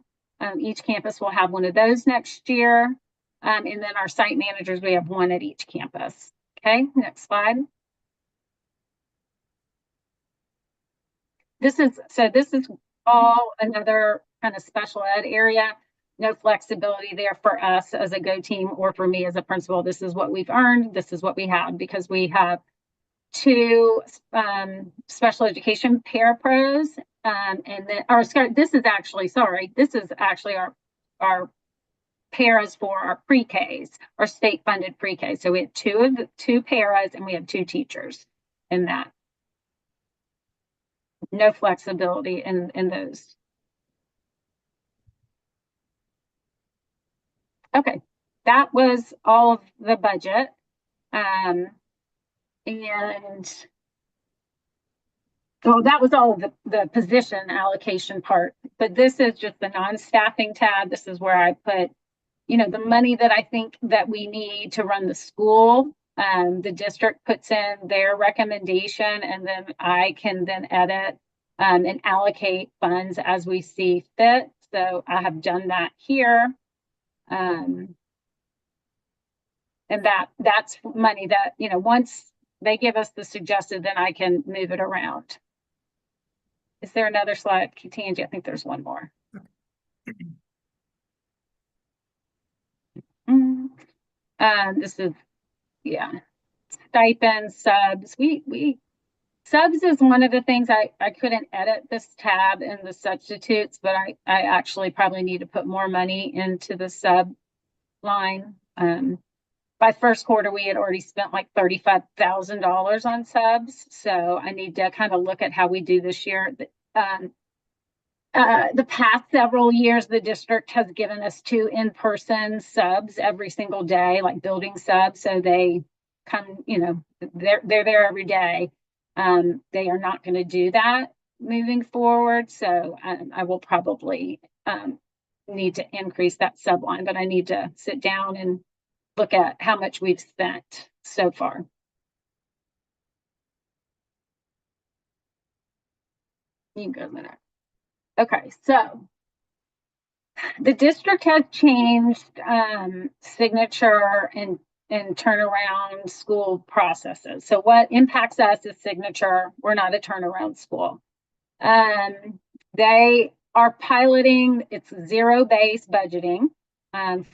Each campus will have 1 of those next year. And then our site managers, we have 1 at each campus. Okay, next slide. This is all another kind of special ed area. No flexibility there for us as a Go team or for me as a principal. This is what we've earned. This is what we have because we have 2 special education parapros. And then this is actually our paras for our pre-Ks, our state funded pre-K. So we have 2 paras and we have 2 teachers in that. no flexibility in those. Okay, that was all of the budget. And well, that was all of the position allocation part, but this is just the non-staffing tab. This is where I put, you know, the money that I think that we need to run the school. The district puts in their recommendation, and then I can then edit and allocate funds as we see fit. So I have done that here. And that's money that, you know, once they give us the suggested, then I can move it around. Is there another slide, Tangi? I think there's one more. This is, yeah, stipends, subs. Subs is one of the things I couldn't edit this tab in the substitutes, but I actually probably need to put more money into the sub line. By first quarter, we had already spent like $35,000 on subs. So I need to kind of look at how we do this year. The past several years, the district has given us 2 in-person subs every single day, like building subs. So they come, you know, they're there every day. They are not going to do that moving forward. So I will probably need to increase that sub line, but I need to sit down and look at how much we've spent so far. You can go to the next. Okay, so the district has changed signature and turnaround school processes. So what impacts us is signature. We're not a turnaround school. They are piloting, it's zero-based budgeting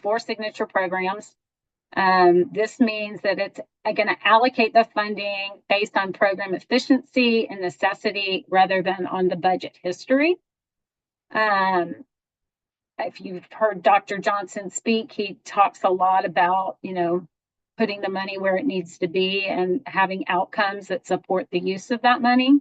for signature programs. This means that it's going to allocate the funding based on program efficiency and necessity rather than on the budget history. If you've heard Dr. Johnson speak, he talks a lot about, you know, putting the money where it needs to be and having outcomes that support the use of that money.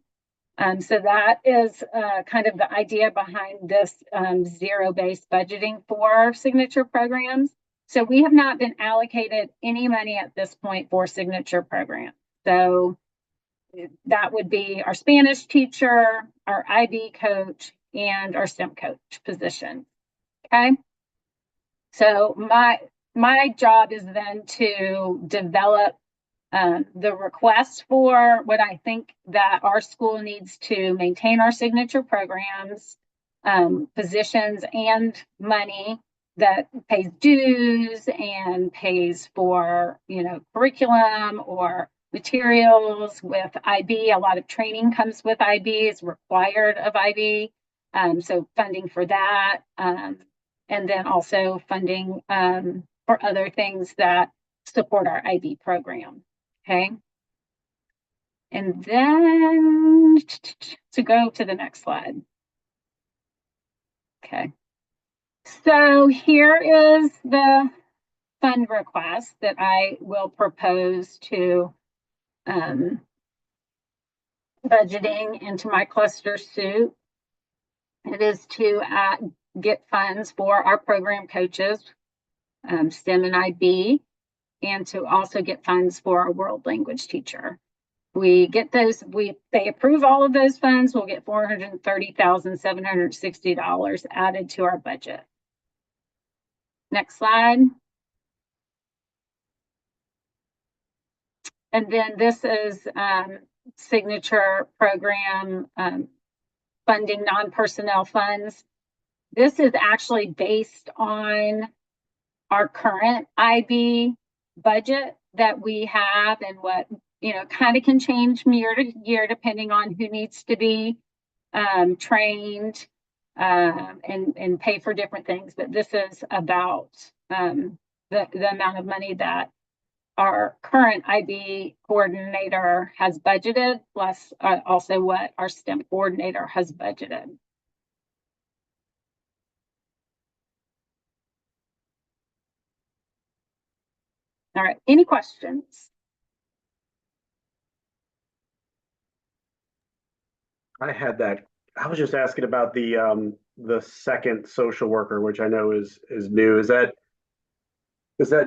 So that is kind of the idea behind this zero-based budgeting for signature programs. So we have not been allocated any money at this point for signature programs. So that would be our Spanish teacher, our IB coach, and our STEM coach position. Okay. So my job is then to develop the request for what I think that our school needs to maintain our signature programs, positions, and money that pays dues and pays for, you know, curriculum or materials with IB. A lot of training comes with IB, is required of IB. So funding for that, and then also funding for other things that support our IB program. Okay. And then to go to the next slide. Okay. So here is the fund request that I will propose to budgeting into my cluster suit. It is to get funds for our program coaches, STEM and IB, and to also get funds for our world language teacher. We get those, they approve all of those funds, we'll get $430,760 added to our budget. Next slide. And then this is signature program funding non-personnel funds. This is actually based on our current IB budget that we have, and what, you know, kind of can change from year to year depending on who needs to be trained and pay for different things. But this is about the amount of money that our current IB coordinator has budgeted, plus also what our STEM coordinator has budgeted. All right, any questions? I had that. I was just asking about the second social worker, which I know is new. Is that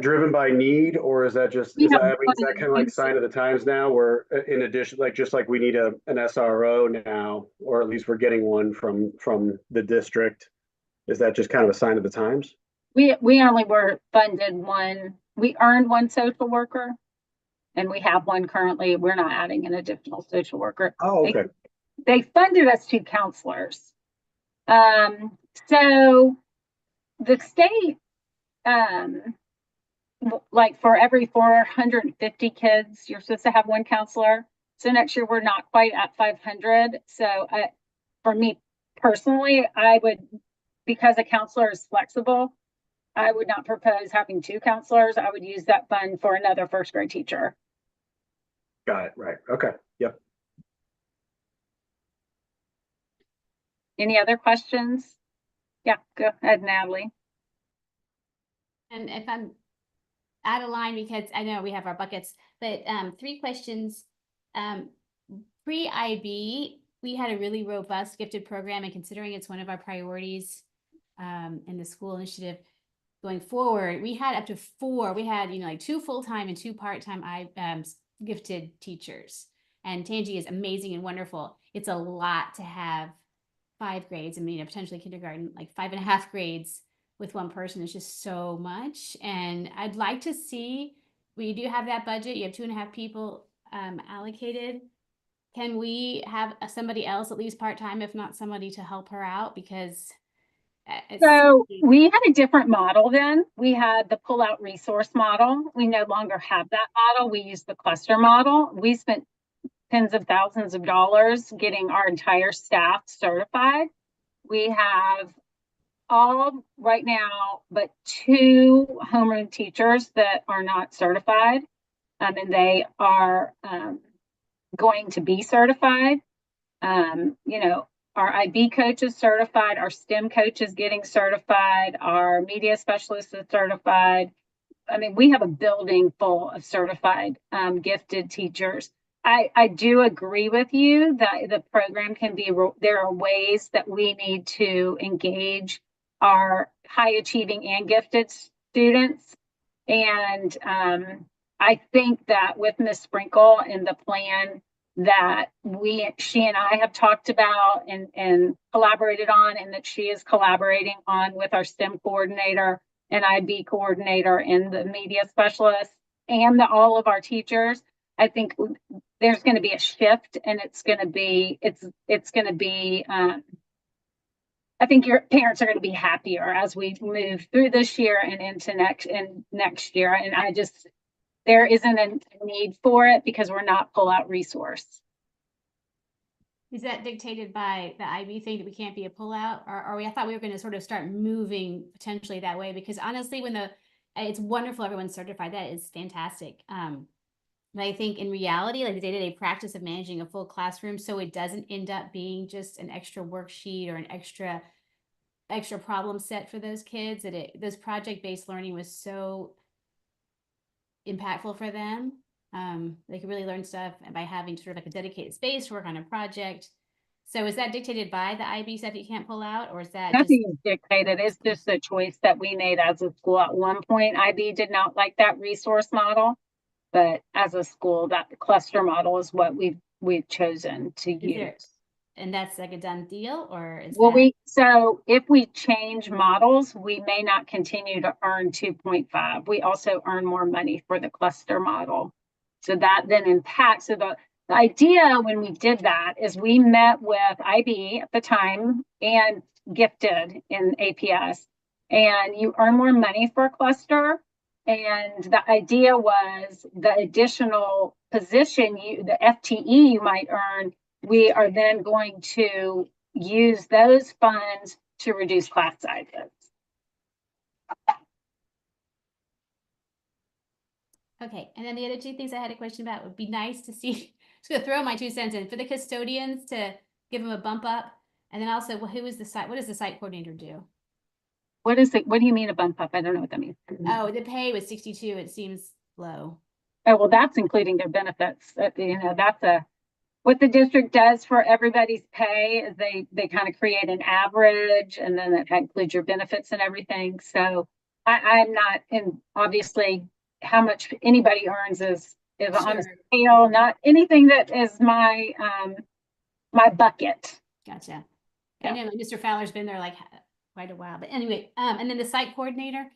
driven by need, or is that just, We is that, have I mean, is that kind of like sign of the times now, where in addition, like, just like we need an SRO now, or at least we're getting one from the district? Is that just kind of a sign of the times? We only were funded one, we earned one social worker. And we have one currently. We're not adding an additional social worker. Oh, okay. They funded us 2 counselors. So the state, like for every 450 kids, you're supposed to have one counselor. So next year we're not quite at 500. So for me personally, I would, because a counselor is flexible, I would not propose having 2 counselors. I would use that fund for another first grade teacher. Got it. Right. Okay. Yep. Any other questions? Yeah, go ahead, Natalie. And if I'm out of line, because I know we have our buckets, but 3 questions. Pre-IB, we had a really robust gifted program, and considering it's one of our priorities in the school initiative going forward, we had up to 4. We had, like 2 full-time and 2 part-time gifted teachers. And Tangi is amazing and wonderful. It's a lot to have 5 grades. I mean, potentially kindergarten, like 5.5 grades with one person is just so much. And I'd like to see, we do have that budget. You have 2.5 people allocated. Can we have somebody else, at least part-time, if not somebody to help her out? Because so we had a different model then. We had the pull-out resource model. We no longer have that model. We use the cluster model. We spent tens of thousands of dollars getting our entire staff certified. We have all right now but 2 homeroom teachers that are not certified, and they are going to be certified. Our IB coach is certified, our STEM coach is getting certified, our media specialist is certified. I mean, we have a building full of certified gifted teachers. I do agree with you that the program can be, there are ways that we need to engage our high achieving and gifted students. And I think that with Ms. Sprinkle and the plan that she and I have talked about and collaborated on, and that she is collaborating on with our STEM coordinator and IB coordinator and the media specialist and all of our teachers, I think there's going to be a shift, and it's going to be, I think your parents are going to be happier as we move through this year and into next year. And there isn't a need for it because we're not pull-out resource. Is that dictated by the IB thing that we can't be a pullout, or I thought we were going to sort of start moving potentially that way? Because honestly, it's wonderful everyone's certified, that is fantastic. But I think in reality, like the day-to-day practice of managing a full classroom, so it doesn't end up being just an extra worksheet or an extra problem set for those kids, that this project-based learning was so impactful for them. They could really learn stuff by having sort of like a dedicated space to work on a project. So is that dictated by the IB stuff you can't pull out, or is that nothing is dictated? It's just a choice that we made as a school. At one point, IB did not like that resource model, but as a school, that cluster model is what we've chosen to use. And that's like a done deal, or is so if we change models, we may not continue to earn 2.5. We also earn more money for the cluster model. So that then impacts. So the idea when we did that is we met with IB at the time and gifted in APS, and you earn more money for a cluster. And the idea was the additional position, the FTE you might earn, we are then going to use those funds to reduce class sizes. Okay, and then the other 2 things I had a question about would be nice to see, just gonna throw my 2 cents in, for the custodians to give them a bump up. And then also, what does the site coordinator do? What do you mean a bump up? I don't know what that means. Oh, the pay was 62, it seems low. Oh, well, that's including their benefits. what the district does for everybody's pay is they kind of create an average, and then that includes your benefits and everything. So I'm not in, obviously, how much anybody earns is on a Sure. scale, not anything that is my my bucket. Gotcha. Yeah. I know Mr. Fowler's been there like quite a while, but anyway, and then the site coordinator.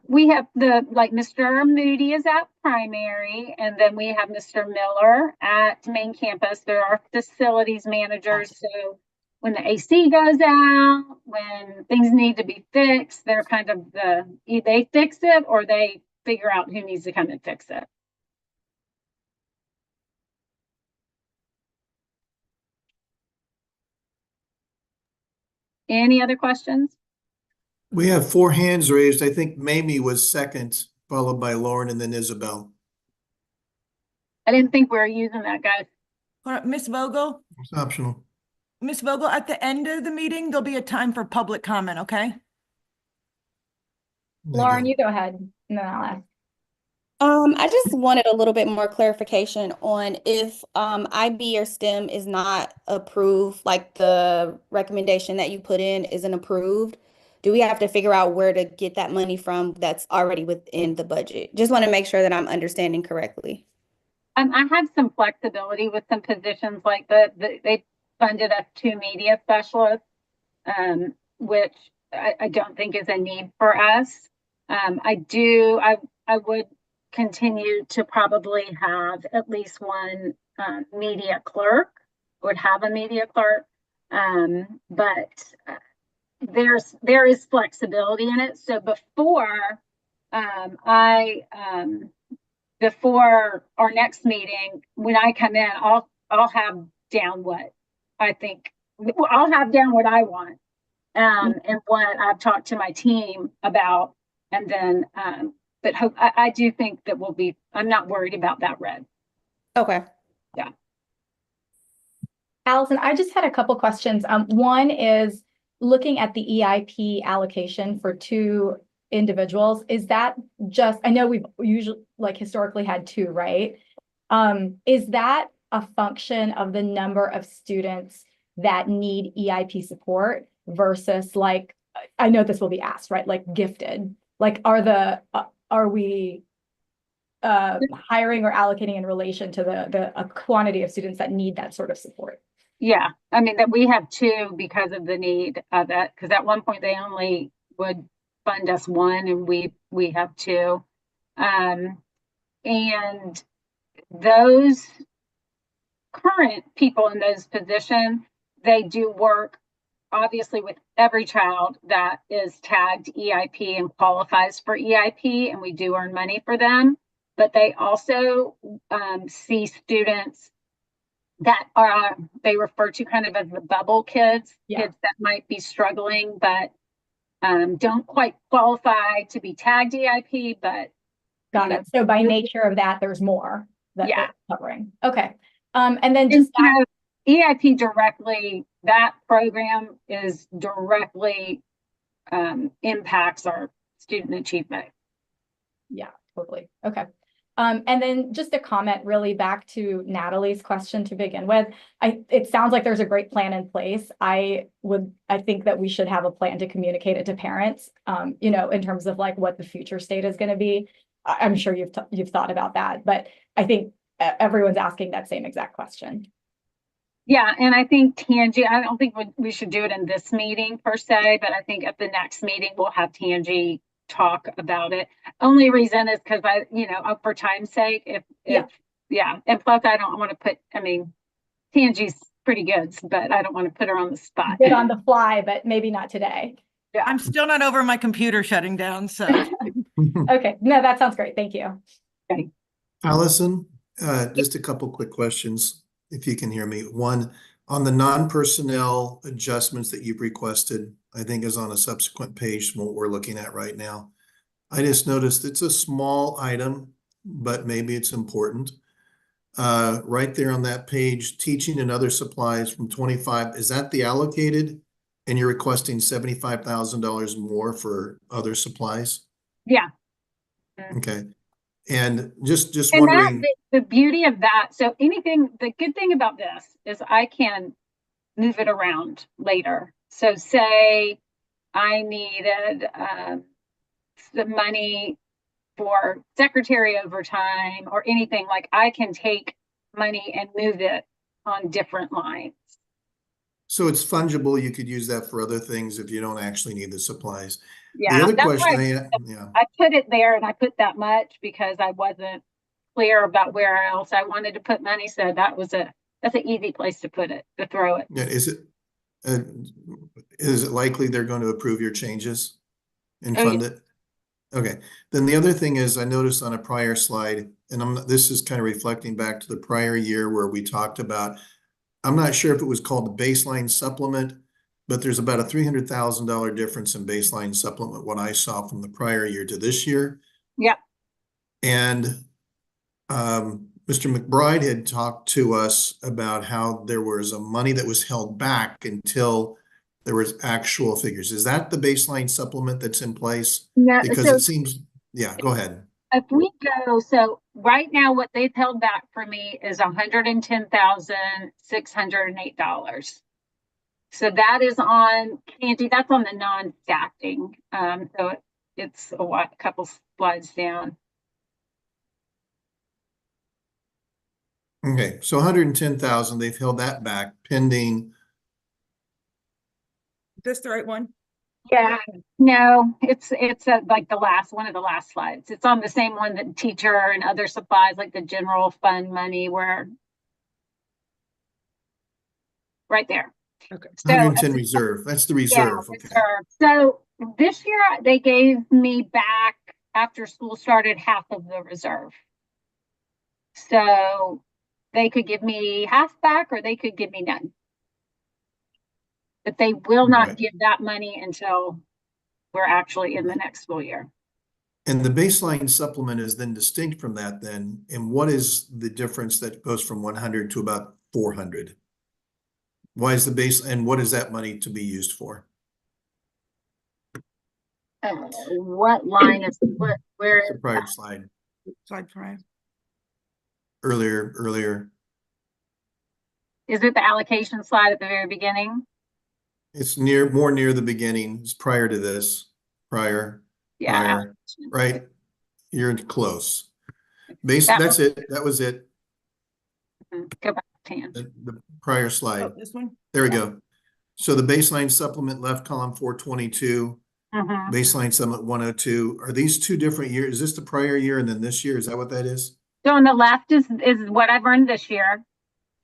We have Mr. Moody is at primary, and then we have Mr. Miller at main campus. There are facilities managers. So when the AC goes out, when things need to be fixed, they're kind of they fix it or they figure out who needs to come and fix it. Any other questions? We have 4 hands raised. I think Mamie was second, followed by Lauren and then Isabel. I didn't think we were using that, guys. Miss Vogel, It's optional. Miss Vogel, at the end of the meeting, there'll be a time for public comment, okay? Lauren, you go ahead, and then I'll ask. I just wanted a little bit more clarification on if IB or STEM is not approved, like the recommendation that you put in isn't approved. Do we have to figure out where to get that money from that's already within the budget? Just want to make sure that I'm understanding correctly. I have some flexibility with some positions like they funded us 2 media specialists, which I don't think is a need for us. I would continue to probably have at least one media clerk, would have a media clerk, but there is flexibility in it. So before before our next meeting, when I come in, I'll have down what I think. I'll have down what I want, and what I've talked to my team about, and then but I do think that I'm not worried about that red. Okay. Yeah. Allison, I just had a couple questions. One is looking at the EIP allocation for 2 individuals. Is that just, I know we've usually historically had 2, right? Is that a function of the number of students that need EIP support versus I know this will be asked, right? Like gifted, are we hiring or allocating in relation to the quantity of students that need that sort of support? Yeah, I mean that we have 2 because of the need of it. Because at one point they only would fund us 1, and we have 2, and those current people in those positions, they do work obviously with every child that is tagged EIP and qualifies for EIP, and we do earn money for them. But they also see students that they refer to kind of as the bubble kids, kids that might be struggling, but don't quite qualify to be tagged EIP, but. Got it. So by nature of that, there's more that they're covering. Okay. And then just EIP directly, that program is directly impacts our student achievement. Yeah, totally. Okay. And then just a comment really back to Natalie's question to begin with. It sounds like there's a great plan in place. I think that we should have a plan to communicate it to parents, in terms of what the future state is going to be. I'm sure you've thought about that, but I think everyone's asking that same exact question. Yeah, and I think Tangi, I don't think we should do it in this meeting per se, but I think at the next meeting we'll have Tangi talk about it. Only reason is because for time's sake, and plus I don't want to put, Tangi's pretty good, but I don't want to put her on the spot. Good on the fly, but maybe not today. Yeah. I'm still not over my computer shutting down, so. Okay, no, that sounds great. Thank you. Okay. Allison, just a couple quick questions, if you can hear me. One, on the non-personnel adjustments that you've requested, I think is on a subsequent page from what we're looking at right now. I just noticed it's a small item, but maybe it's important. Right there on that page, teaching and other supplies from 25, is that the allocated? And you're requesting $75,000 more for other supplies? Yeah. Okay. And just And that, wondering, the beauty of that, so anything, the good thing about this is I can move it around later. So say I needed the money for secretary overtime or anything, like I can take money and move it on different lines. so it's fungible. You could use that for other things if you don't actually need the supplies. The Yeah, other that's question why yeah. I put it there and I put that much because I wasn't clear about where else I wanted to put money. So that's an easy place to put it, to throw it. Yeah, uh, is it likely they're going to approve your changes and Oh, fund it? Okay, then the other thing is I noticed on a prior slide, and this is kind of reflecting back to the prior year where we talked about, I'm not sure if it was called the baseline supplement, but there's about a $300,000 difference in baseline supplement, what I saw from the prior year to this year. yeah. And Mr. McBride had talked to us about how there was a money that was held back until there was actual figures. Is that the baseline supplement that's in place? No, Because so it seems, yeah, go ahead. if we go, so right now what they've held back for me is $110,608. So that is on Candy, that's on the non-staffing. So it's a couple slides down. Okay, so 110,000, they've held that back pending. Is this the right one? Yeah, no, it's like one of the last slides. It's on the same one that teacher and other supplies, like the general fund money, where right there. Okay. So 110 reserve, that's the reserve, yeah, okay. reserve. So this year they gave me back after school started half of the reserve. So they could give me half back or they could give me none. But they will not Right. give that money until we're actually in the next school year. And the baseline supplement is then distinct from that then, and what is the difference that goes from 100 to about 400? Why is the base, and what is that money to be used for? What line is where It's the is prior that? slide, Slide 5. earlier. Is it the allocation slide at the very beginning? It's more near the beginning. It's prior to this, prior, Yeah. right? You're close. That That's it. That was it. Go back to 10. The prior slide. Oh, this one? There we go. So the baseline supplement left column 422, Mhm. baseline supplement 102. Are these two different years? Is this the prior year and then this year? Is that what that is? So on the left is what I've earned this year.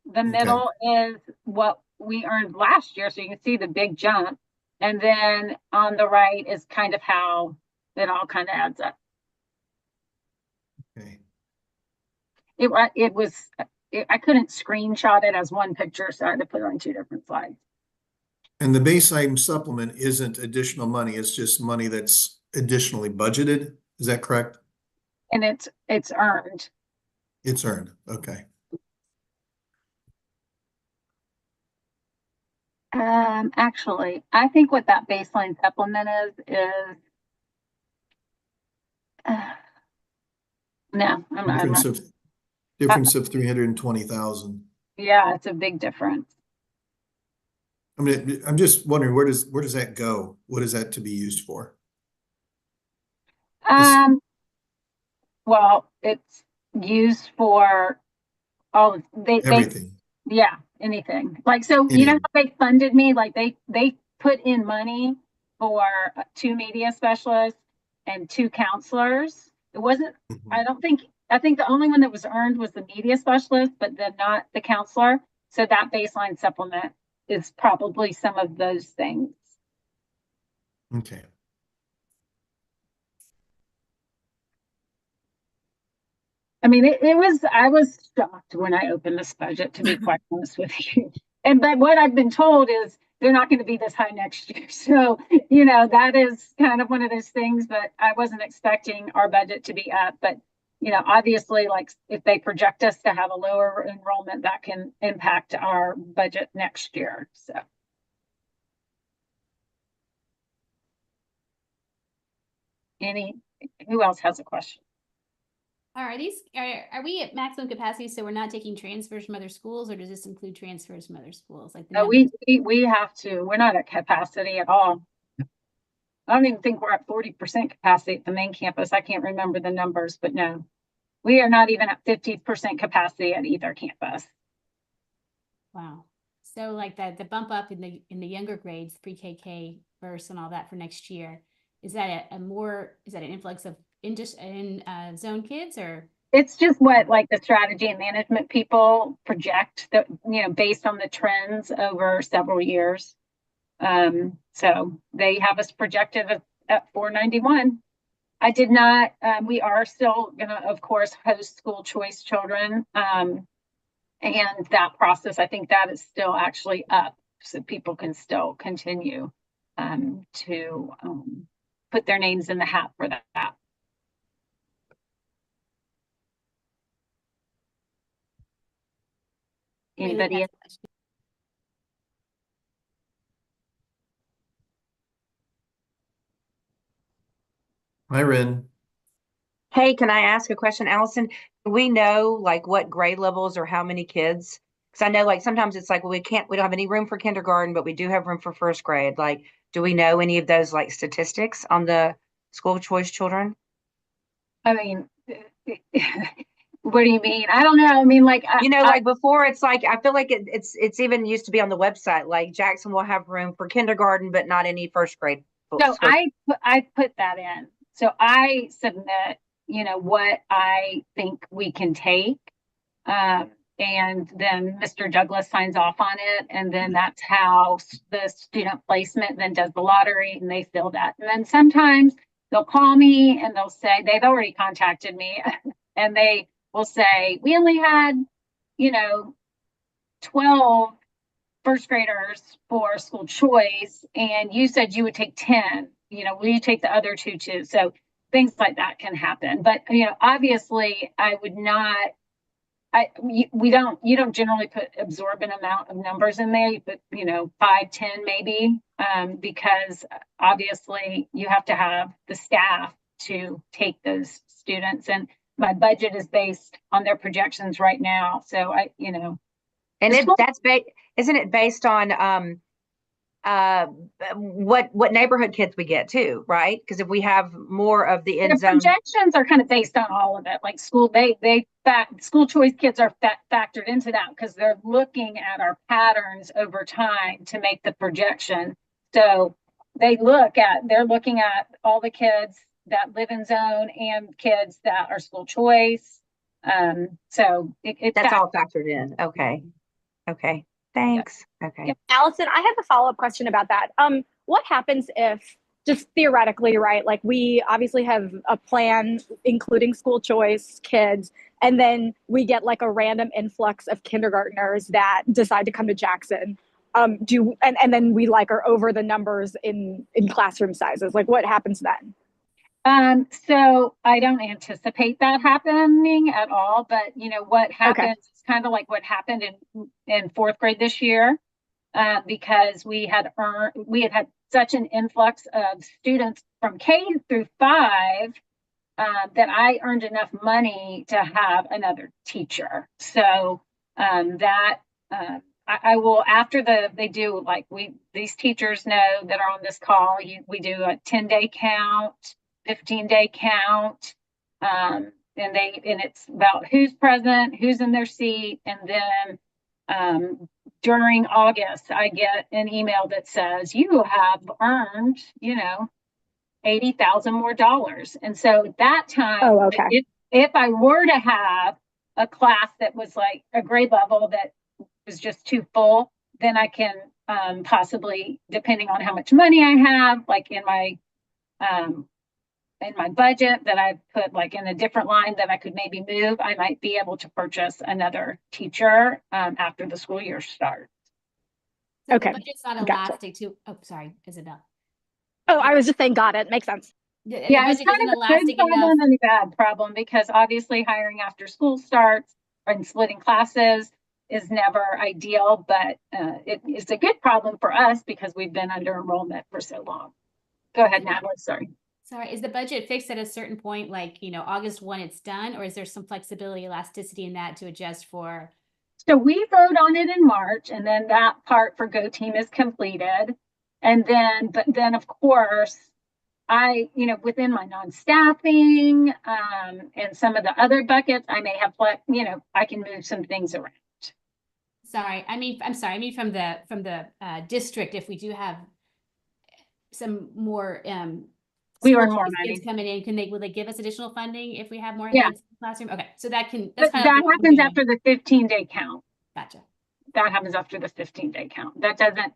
The Okay. middle is what we earned last year. So you can see the big jump. And then on the right is kind of how it all kind of adds up. Okay. I couldn't screenshot it as one picture, so I had to put it on two different slides. And the baseline supplement isn't additional money. It's just money that's additionally budgeted. Is that correct? And it's earned. It's earned. Okay. Actually, I think what that baseline supplement is no, I'm not. Difference of 320,000. Yeah, it's a big difference. I mean, I'm just wondering where does that go? What is that to be used for? Well, it's used for all Everything. yeah, anything. Like, so you know how they funded me? Like they put in money for 2 media specialists and 2 counselors. It wasn't, I think the only one that was earned was the media specialist, but then not the counselor. So that baseline supplement is probably some of those things. Okay. I mean, I was shocked when I opened this budget, to be quite honest with you. But what I've been told is they're not going to be this high next year. So, you know, that is kind of one of those things, but I wasn't expecting our budget to be up. But, you know, obviously, like if they project us to have a lower enrollment, that can impact our budget next year. So. Who else has a question? Are these, are we at maximum capacity, so we're not taking transfers from other schools, or does this include transfers from other schools? Like the No, numbers? we have to, we're not at capacity at all. I don't even think we're at 40% capacity at the main campus. I can't remember the numbers, but no. We are not even at 50% capacity at either campus. Wow. So like the bump up in the younger grades, pre-KK first and all that for next year, is that is that an influx of zone kids, or? It's just what like the strategy and management people project that, you know, based on the trends over several years. So they have us projected at 491. I did not, we are still gonna, of course, host school choice children. And that process, I think that is still actually up, so people can still continue to put their names in the hat for that. Anybody? Myron. Hey, can I ask a question, Allison? Do we know like what grade levels or how many kids? Because I know like sometimes it's like, well, we don't have any room for kindergarten, but we do have room for first grade. Like, do we know any of those like statistics on the school choice children? I mean, what do you mean? I don't know. I mean, like, like before, it's like I feel like it's even used to be on the website. Like Jackson will have room for kindergarten, but not any first grade. So I put that in. So I submit, you know, what I think we can take. And then Mr. Douglas signs off on it. And then that's how the student placement then does the lottery, and they fill that. And then sometimes they'll call me and they'll say, they've already contacted me and they will say, we only had, you know, 12 first graders for school choice, and you said you would take 10, you know, will you take the other two too? So things like that can happen. But, you know, obviously I would not, you don't generally put absorbent amount of numbers in there. You put, you know, 5, 10 maybe, because obviously you have to have the staff to take those students, and my budget is based on their projections right now. So you know, and isn't it based on what neighborhood kids we get too, right? Because if we have more of the end zone, projections are kind of based on all of it. Like school choice kids are factored into that because they're looking at our patterns over time to make the projection. So they're looking at all the kids that live in zone and kids that are school choice. So that's all factored in. Okay. Thanks. Yep. Okay. Yep. Allison, I have a follow-up question about that. What happens if, just theoretically, right? Like we obviously have a plan including school choice kids, and then we get like a random influx of kindergartners that decide to come to Jackson. And then we like are over the numbers in classroom sizes. Like what happens then? So I don't anticipate that happening at all, but you know, what happens is kind of like what happened in fourth grade this year, because we had had such an influx of students from K through 5, that I earned enough money to have another teacher. So, I will, after they do, like these teachers know that are on this call, we do a 10-day count, 15-day count, and it's about who's present, who's in their seat, and then during August I get an email that says you have earned, you know, $80,000 more, and so that time, if I were to have a class that was like a grade level that was just too full, then I can possibly, depending on how much money I have, like in my budget that I put like in a different line that I could maybe move, I might be able to purchase another teacher after the school year starts. So the budget's not elastic to, oh, sorry, Isabel. Oh, I was just saying, got it. Makes sense. Yeah, it's kind of a good problem and a bad problem, because obviously hiring after school starts and splitting classes is never ideal, but it's a good problem for us because we've been under enrollment for so long. Go ahead, Natalie, sorry. Sorry, is the budget fixed at a certain point, like, August 1, it's done, or is there some flexibility, elasticity in that to adjust for? So we vote on it in March, and then that part for Go Team is completed. And then, but then of course, within my non-staffing, and some of the other buckets, I may have, I can move some things around. Sorry, I'm sorry, I mean from the district, if we do have some more, We school earn more choice money. kids coming in, will they give us additional funding if we have more Yeah. heads in the classroom? Okay, so that's But kind that of what I'm happens doing. after the 15-day count. Gotcha. That happens after the 15-day count. That doesn't,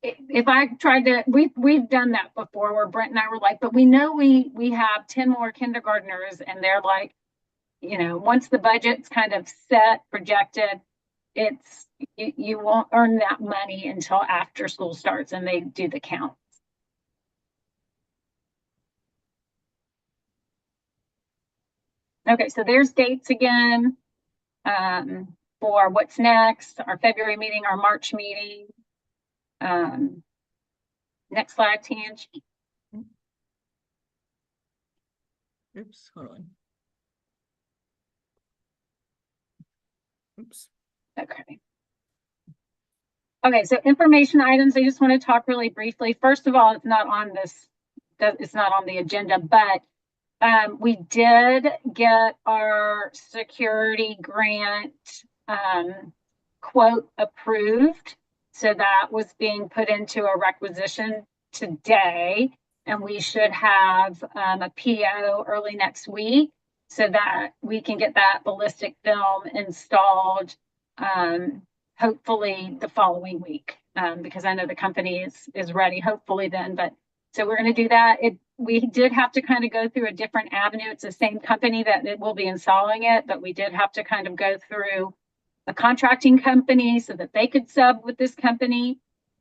if I tried to, we've done that before where Brent and I were like, but we know we have 10 more kindergartners, and they're like, once the budget's kind of set, projected, you won't earn that money until after school starts and they do the count. Okay, so there's dates again, for what's next, our February meeting, our March meeting. Next slide, Tangi. Oops, hold on. Oops. Okay. Okay, so information items, I just want to talk really briefly. First of all, it's not on the agenda, but we did get our security grant quote approved. So that was being put into a requisition today, and we should have a PO early next week so that we can get that ballistic film installed hopefully the following week, because I know the company is ready hopefully then. But so we're going to do that. We did have to kind of go through a different avenue. It's the same company that it will be installing it, but we did have to kind of go through a contracting company so that they could sub with this company.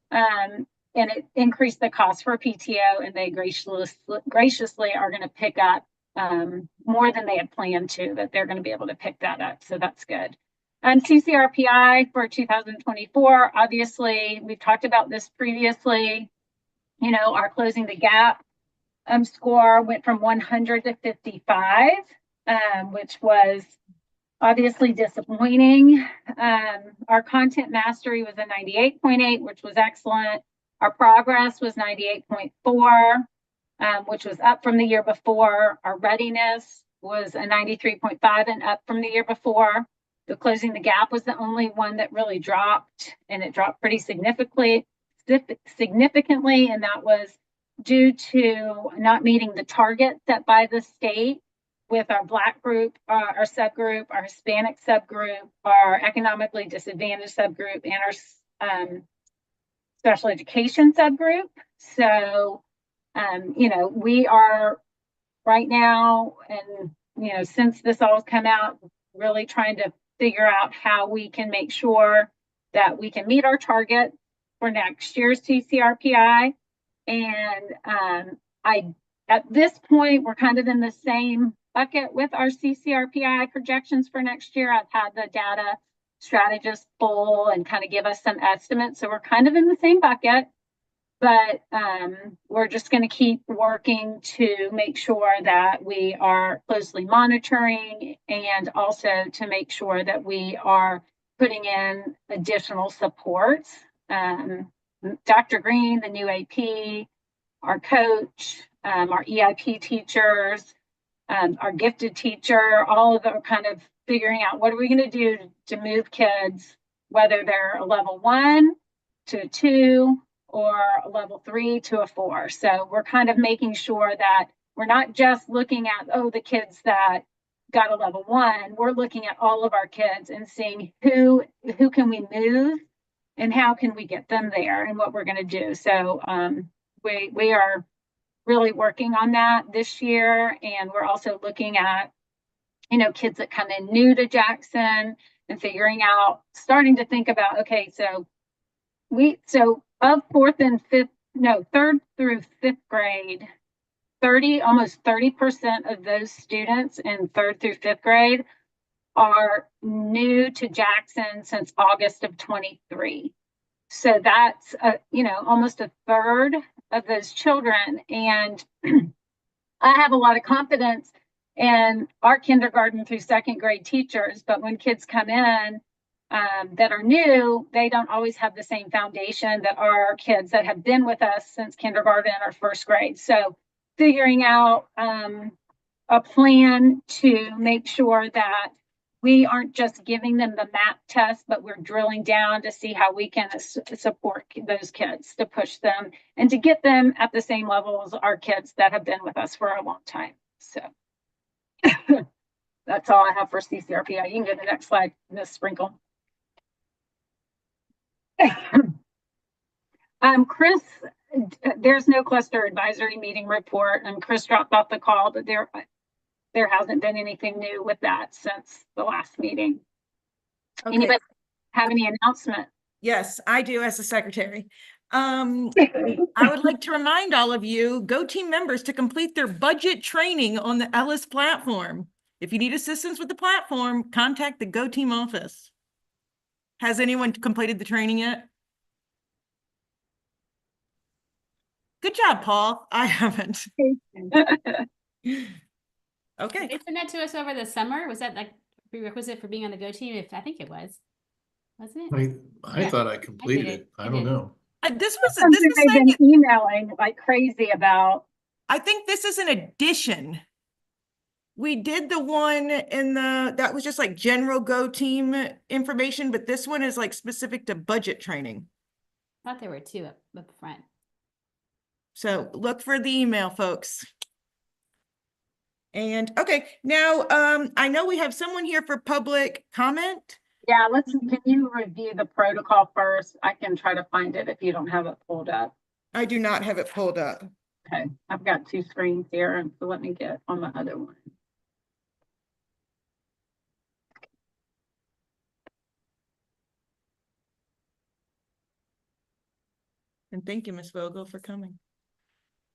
And it increased the cost for PTO, and they graciously are going to pick up more than they had planned to, that they're going to be able to pick that up. So that's good. CCRPI for 2024, obviously, we've talked about this previously. Our Closing the Gap score went from 100 to 55, which was obviously disappointing. Our Content Mastery was a 98.8, which was excellent. Our Progress was 98.4, which was up from the year before. Our Readiness was a 93.5 and up from the year before. The Closing the Gap was the only one that really dropped, and it dropped pretty significantly, and that was due to not meeting the target set by the state with our Black group, our subgroup, our Hispanic subgroup, our economically disadvantaged subgroup, and our special education subgroup. So, we are right now, and, since this all has come out, really trying to figure out how we can make sure that we can meet our target for next year's CCRPI. And at this point, we're kind of in the same bucket with our CCRPI projections for next year. I've had the data strategist pull and kind of give us some estimates. So we're kind of in the same bucket, but we're just going to keep working to make sure that we are closely monitoring, and also to make sure that we are putting in additional supports. Dr. Green, the new AP, our coach, our EIP teachers, our gifted teacher, all of them kind of figuring out what are we going to do to move kids, whether they're a level 1 to a 2 or a level 3 to a 4. So we're kind of making sure that we're not just looking at, the kids that got a level 1. We're looking at all of our kids and seeing who can we move and how can we get them there and what we're going to do. So we are really working on that this year. And we're also looking at, kids that come in new to Jackson and starting to think about, okay, so of third through fifth grade, almost 30% of those students in third through fifth grade are new to Jackson since August of 23. So that's almost a third of those children. And I have a lot of confidence in our kindergarten through second grade teachers, but when kids come in that are new, they don't always have the same foundation that our kids that have been with us since kindergarten or first grade. So figuring out a plan to make sure that we aren't just giving them the MAP test, but we're drilling down to see how we can support those kids to push them and to get them at the same level as our kids that have been with us for a long time. So that's all I have for CCRPI. You can go to the next slide, Ms. Sprinkle. Chris, there's no cluster advisory meeting report, and Chris dropped off the call, but there hasn't been anything new with that since the last meeting. Okay. Anybody have any announcement? Yes, I do as the secretary. I would like to remind all of you, Go Team members, to complete their budget training on the Ellis platform. If you need assistance with the platform, contact the Go Team office. Has anyone completed the training yet? Good job, Paul. I haven't. Okay. They sent that to us over the summer. Was that like prerequisite for being on the Go Team? I think it was, wasn't it? I thought I completed it. I don't know. This is Something they've saying, been emailing like crazy about. I think this is an addition. We did the one in that was just like general Go Team information, but this one is like specific to budget training. I thought there were two up front. So look for the email, folks. And okay, now I know we have someone here for public comment. Yeah, can you review the protocol first? I can try to find it if you don't have it pulled up. I do not have it pulled up. Okay, I've got two screens here, and so let me get on the other one. And thank you, Ms. Vogel, for coming.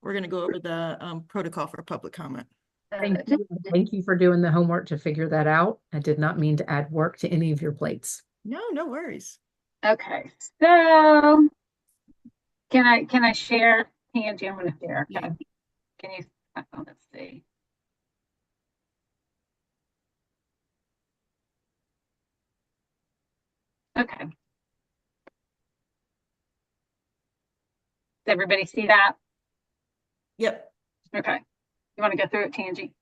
We're going to go over the protocol for public comment. Thank you. Thank you for doing the homework to figure that out. I did not mean to add work to any of your plates. No, no worries. Okay, so can I share? Angie, I'm going to share. Okay. Yeah. Can you? Let's see. Okay. Does everybody see that? Yep. Okay. You want to go through it, Tangi?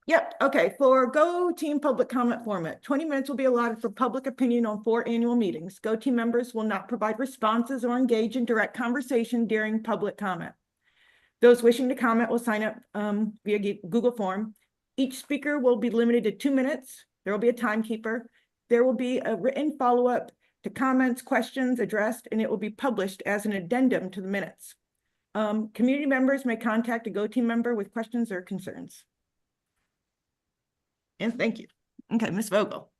Yep. Okay. For Go Team public comment format, 20 minutes will be allotted for public opinion on 4 annual meetings. Go Team members will not provide responses or engage in direct conversation during public comment. Those wishing to comment will sign up via Google form. Each speaker will be limited to 2 minutes. There will be a timekeeper. There will be a written follow-up to comments, questions addressed, and it will be published as an addendum to the minutes. Community members may contact a Go Team member with questions or concerns. And thank you. Okay, Ms. Vogel.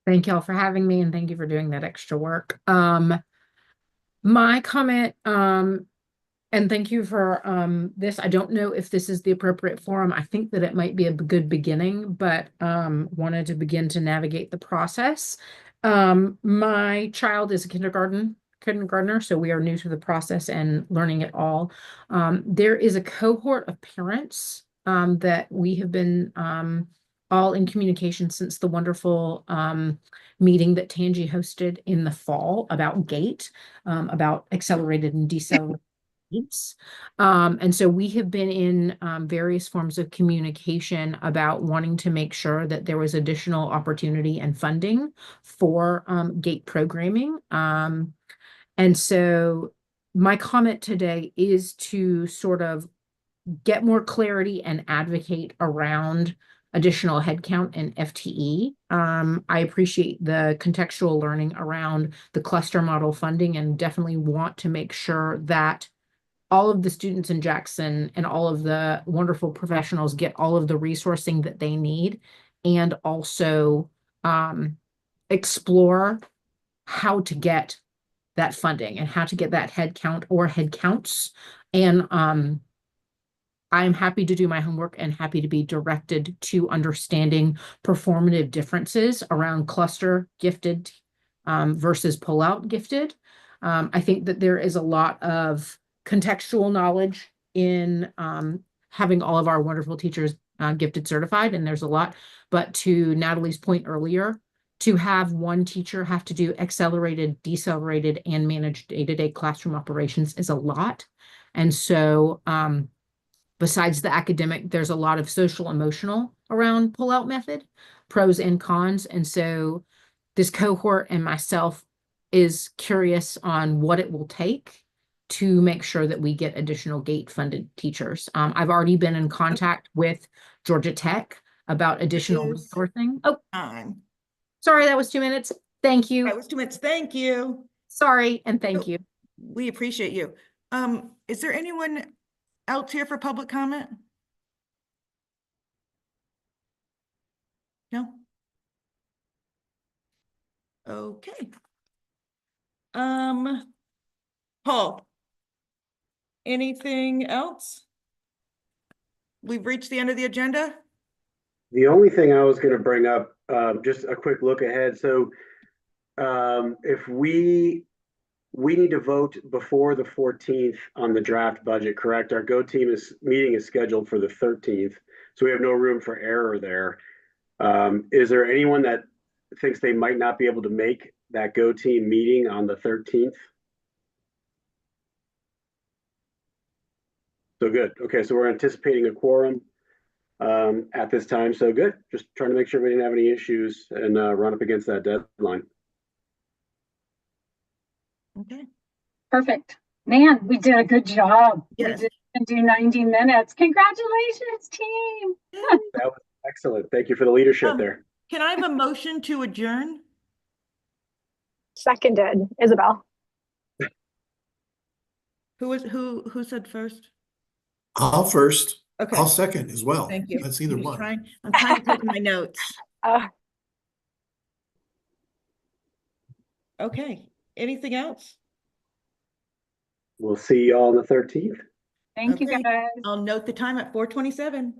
Thank y'all for having me, and thank you for doing that extra work. My comment, and thank you for this. I don't know if this is the appropriate forum. I think that it might be a good beginning, but wanted to begin to navigate the process. My child is a kindergartner, so we are new to the process and learning it all. There is a cohort of parents that we have been all in communication since the wonderful meeting that Tangi hosted in the fall about GATE, about accelerated and decelerated needs. And so we have been in various forms of communication about wanting to make sure that there was additional opportunity and funding for GATE programming. And so my comment today is to sort of get more clarity and advocate around additional headcount and FTE. I appreciate the contextual learning around the cluster model funding and definitely want to make sure that all of the students in Jackson and all of the wonderful professionals get all of the resourcing that they need, and also explore how to get that funding and how to get that head count or head counts. And I'm happy to do my homework and happy to be directed to understanding performative differences around cluster gifted versus pull-out gifted. I think that there is a lot of contextual knowledge in having all of our wonderful teachers gifted certified, and there's a lot. But to Natalie's point earlier, to have one teacher have to do accelerated, decelerated, and manage day-to-day classroom operations is a lot. And so besides the academic, there's a lot of social emotional around pull-out method, pros and cons. And so this cohort and myself is curious on what it will take to make sure that we get additional GATE funded teachers. I've already been in contact with Georgia Tech about additional Yes. resourcing. Oh, Time. sorry, that was 2 minutes. Thank you. That was 2 minutes. Thank you. Sorry, and thank you. We appreciate you. Is there anyone else here for public comment? No? Okay. Paul, anything else? We've reached the end of the agenda. The only thing I was going to bring up, just a quick look ahead. So if we need to vote before the 14th on the draft budget, correct? Our GO team meeting is scheduled for the 13th, so we have no room for error there. Is there anyone that thinks they might not be able to make that GO team meeting on the 13th? So good. Okay, so we're anticipating a quorum at this time. So good. Just trying to make sure we didn't have any issues and run up against that deadline. Okay. Perfect. Man, we did a good job. Yes. We did do 90 minutes. Congratulations, team. That was excellent. Thank you for the leadership there. Can I have a motion to adjourn? Seconded, Isabel. Who said first? I'll first. Okay. I'll second as well. Thank you. That's either I'm just one. I'm trying to take my notes. Okay. Anything else? We'll see you all on the 13th. Thank you, Okay. guys. I'll note the time at 4:27.